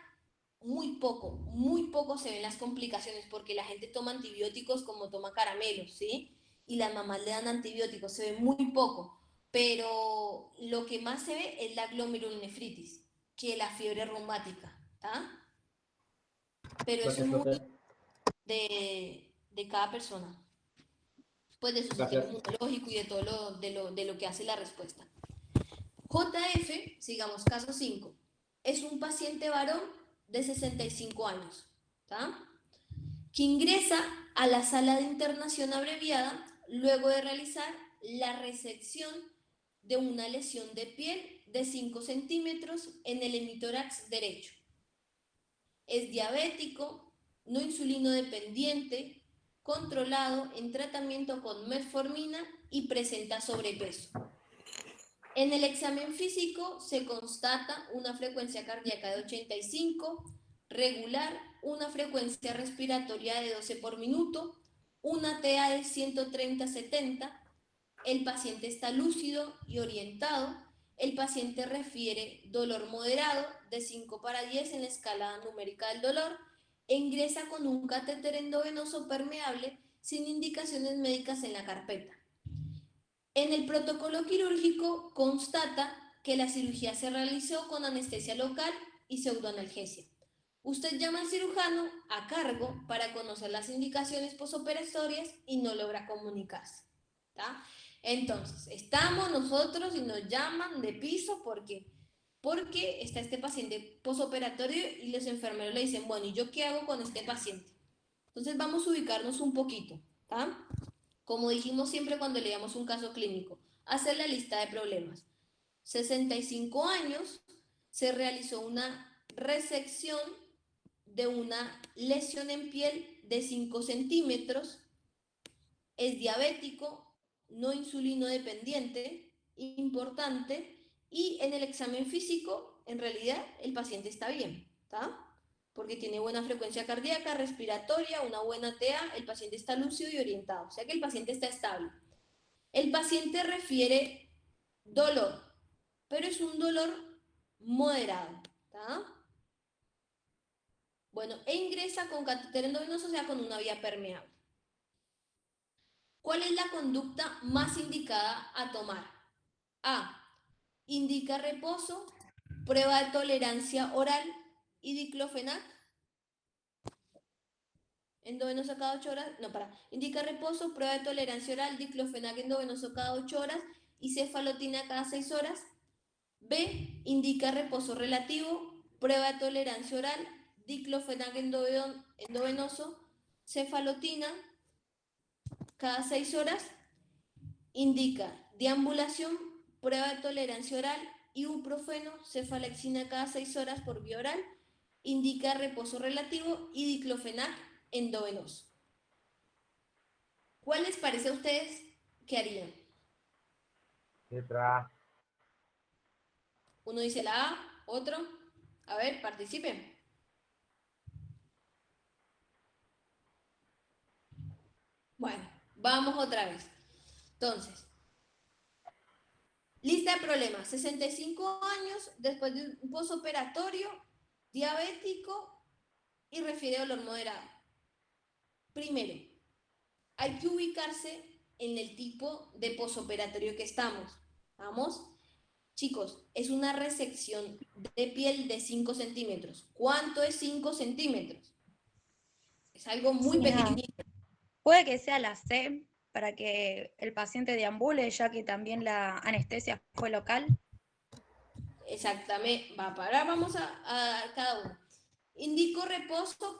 muy poco se ven las complicaciones porque la gente toma antibióticos como toma caramelos, ¿sí? Y las mamás le dan antibióticos, se ve muy poco. Pero lo que más se ve es la glomerulonefritis, que la fiebre reumática, ¿tá? Pero eso Gracias, es muy profe. de cada persona, pues de su Gracias. sistema inmunológico y de todo de lo que hace la respuesta. JF, sigamos, caso 5, es un paciente varón de 65 años, ¿tá? Que ingresa a la sala de internación abreviada luego de realizar la resección de una lesión de piel de 5 centímetros en el hemitórax derecho. Es diabético, no insulino dependiente, controlado en tratamiento con metformina y presenta sobrepeso. En el examen físico se constata una frecuencia cardíaca de 85, regular, una frecuencia respiratoria de 12 por minuto, una TA de 130-70, el paciente está lúcido y orientado, el paciente refiere dolor moderado de 5 para 10 en la escala numérica del dolor e ingresa con un catéter endovenoso permeable sin indicaciones médicas en la carpeta. En el protocolo quirúrgico constata que la cirugía se realizó con anestesia local y pseudoanalgesia. Usted llama al cirujano a cargo para conocer las indicaciones posoperatorias y no logra comunicarse, ¿tá? Entonces, estamos nosotros y nos llaman de piso porque está este paciente posoperatorio y los enfermeros le dicen, bueno, ¿y yo qué hago con este paciente? Entonces vamos a ubicarnos un poquito, ¿tá? Como dijimos siempre cuando leíamos un caso clínico, hacer la lista de problemas. 65 años, se realizó una resección de una lesión en piel de 5 centímetros, es diabético, no insulino dependiente, importante, y en el examen físico, en realidad, el paciente está bien, ¿tá? Porque tiene buena frecuencia cardíaca, respiratoria, una buena TA, el paciente está lúcido y orientado, o sea que el paciente está estable. El paciente refiere dolor, pero es un dolor moderado, ¿tá? Bueno, e ingresa con catéter endovenoso, o sea, con una vía permeable. ¿Cuál es la conducta más indicada a tomar? A. Indica reposo, prueba de tolerancia oral y diclofenac. Endovenoso cada 8 horas. No, indica reposo, prueba de tolerancia oral, diclofenac endovenoso cada 8 horas y cefalotina cada 6 horas. B. Indica reposo relativo, prueba de tolerancia oral, diclofenac endovenoso, cefalotina cada 6 horas. Indica deambulación, prueba de tolerancia oral, ibuprofeno, cefalexina cada 6 horas por vía oral. Indica reposo relativo y diclofenac endovenoso. ¿Cuál les parece a ustedes que harían? Letra A. Uno dice la A, otro. A ver, participen. Bueno, vamos otra vez. Entonces, lista de problemas. 65 años, después de un posoperatorio, diabético y refiere dolor moderado. Primero, hay que ubicarse en el tipo de posoperatorio que estamos. ¿Vamos? Chicos, es una resección de piel de 5 centímetros. ¿Cuánto es 5 centímetros? Es algo muy pequeñito. Puede que sea la C para que el paciente deambule, ya que también la anestesia fue local. Exactamente. Vamos a cada uno. Indico reposo,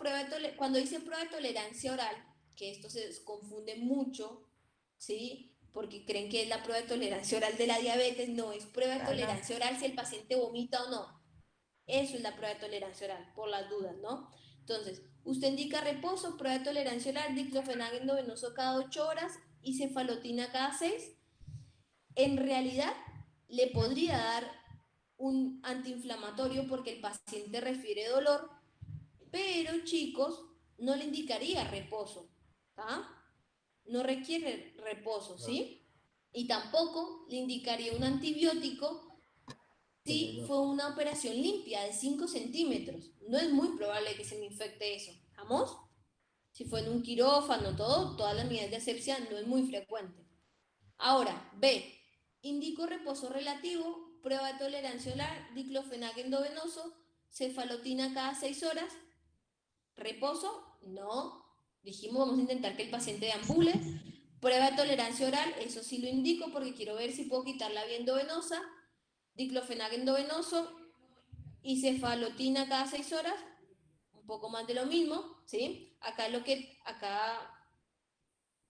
cuando dice prueba de tolerancia oral, que esto se confunde mucho, ¿sí? Porque creen que es la prueba de tolerancia oral de la diabetes. No, es prueba de tolerancia oral si el paciente vomita o no. Eso es la prueba de tolerancia oral, por las dudas, ¿no? Entonces, usted indica reposo, prueba de tolerancia oral, diclofenac endovenoso cada 8 horas y cefalotina cada 6. En realidad, le podría dar un antiinflamatorio porque el paciente refiere dolor, pero chicos, no le indicaría reposo, ¿tá? No requiere reposo, ¿sí? Y tampoco le indicaría un antibiótico si fue una operación limpia de 5 centímetros. No es muy probable que se me infecte eso. ¿Vamos? Si fue en un quirófano, todas las medidas de asepsia no es muy frecuente. Ahora, B. Indico reposo relativo, prueba de tolerancia oral, diclofenac endovenoso, cefalotina cada 6 horas. ¿Reposo? No. Dijimos, vamos a intentar que el paciente deambule. Prueba de tolerancia oral, eso sí lo indico porque quiero ver si puedo quitar la vía endovenosa. Diclofenac endovenoso y cefalotina cada 6 horas. Un poco más de lo mismo, ¿sí? Acá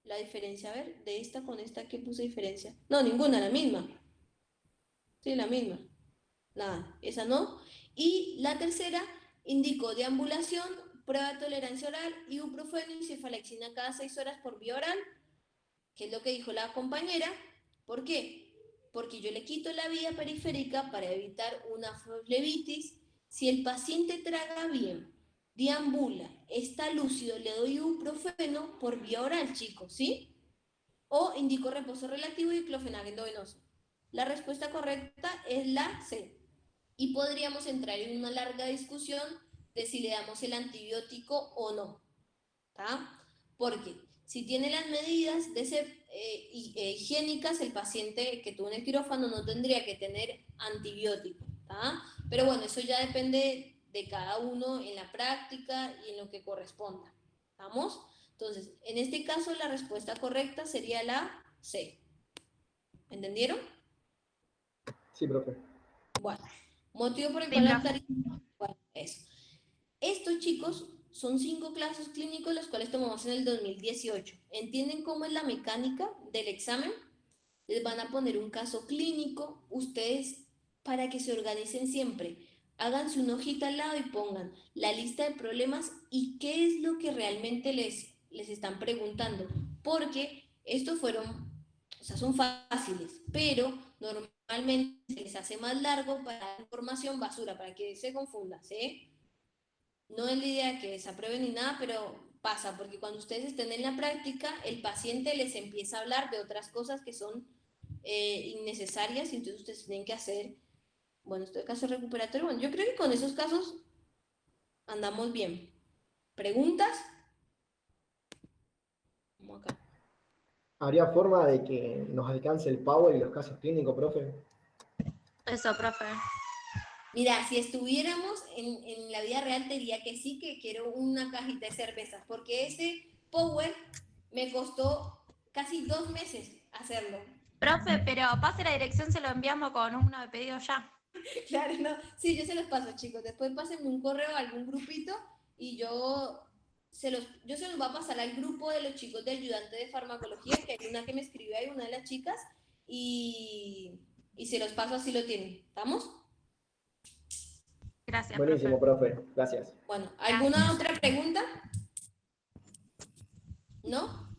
la diferencia, a ver, de esta con esta, ¿qué puse diferencia? No, ninguna, la misma. Sí, la misma. Nada, esa no. Y la tercera, indico deambulación, prueba de tolerancia oral, ibuprofeno y cefalexina cada 6 horas por vía oral, que es lo que dijo la compañera. ¿Por qué? Porque yo le quito la vía periférica para evitar una flebitis. Si el paciente traga bien, deambula, está lúcido, le doy ibuprofeno por vía oral, chicos, ¿sí? O indico reposo relativo y diclofenac endovenoso. La respuesta correcta es la C. Y podríamos entrar en una larga discusión de si le damos el antibiótico o no, ¿tá? Porque si tiene las medidas higiénicas, el paciente que tuvo en el quirófano no tendría que tener antibiótico, ¿tá? Pero bueno, eso ya depende de cada uno en la práctica y en lo que corresponda. ¿Vamos? Entonces, en este caso la respuesta correcta sería la C. ¿Entendieron? Sí, profe. Bueno, motivo por el cual la tarea... Bueno, eso. Estos, chicos, son 5 casos clínicos los cuales tomamos en el 2018. ¿Entienden cómo es la mecánica del examen? Les van a poner un caso clínico. Ustedes, para que se organicen siempre, háganse una hojita al lado y pongan la lista de problemas y qué es lo que realmente les están preguntando. Porque estos son fáciles, pero normalmente se les hace más largo para dar información basura, para que se confunda, ¿sí? No es la idea que desaprueben ni nada, pero pasa, porque cuando ustedes estén en la práctica, el paciente les empieza a hablar de otras cosas que son innecesarias y entonces ustedes tienen que hacer, bueno, este caso recuperatorio, bueno, yo creo que con esos casos andamos bien. ¿Preguntas? Vamos acá. ¿Habría forma de que nos alcance el power y los casos clínicos, profe? Eso, profe. Mira, si estuviéramos en la vida real, te diría que sí, que quiero una cajita de cervezas, porque ese power me costó casi 2 meses hacerlo. Profe, pero pase la dirección, se lo enviamos con uno de pedido ya. Claro, no. Sí, yo se los paso, chicos. Después pásenme un correo a algún grupito y yo se los voy a pasar al grupo de los chicos de ayudante de farmacología, que hay una que me escribió ahí, una de las chicas, y se los paso así lo tienen. ¿Estamos? Gracias, Buenísimo, profe. Gracias. Bueno, ¿alguna otra pregunta? ¿No?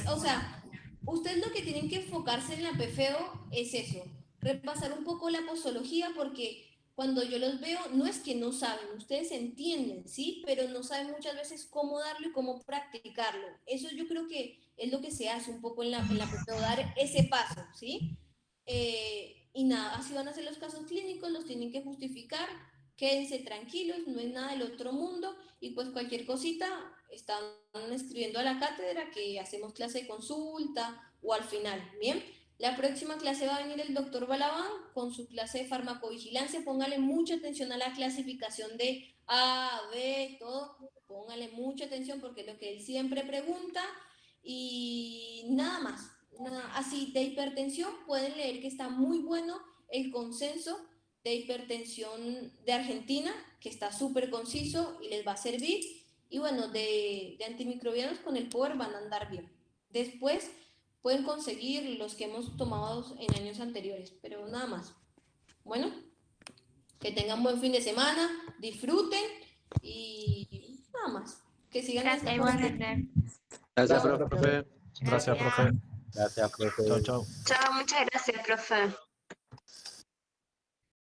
O sea, ustedes lo que tienen que enfocarse en la PFEO es eso, repasar un poco la posología, porque cuando yo los veo, no es que no saben, ustedes entienden, ¿sí? Pero no saben muchas veces cómo darlo y cómo practicarlo. Eso yo creo que es lo que se hace un poco en la PFEO, dar ese paso, ¿sí? Y nada, así van a ser los casos clínicos, los tienen que justificar. Quédense tranquilos, no es nada del otro mundo y pues cualquier cosita están escribiendo a la cátedra que hacemos clase de consulta o al final, ¿bien? La próxima clase va a venir el doctor Balabán con su clase de farmacovigilancia. Póngale mucha atención a la clasificación de A, B, todo. Póngale mucha atención porque es lo que él siempre pregunta y nada más. Así, de hipertensión pueden leer que está muy bueno el consenso de hipertensión de Argentina, que está súper conciso y les va a servir. Y bueno, de antimicrobianos con el power van a andar bien. Después pueden conseguir los que hemos tomado en años anteriores, pero nada más. Bueno, que tengan buen fin de semana, disfruten y nada más. Que sigan. Gracias, igualmente. Gracias, profe. Gracias, profe. Gracias, profe. Chao, chao. Chao, muchas gracias, profe.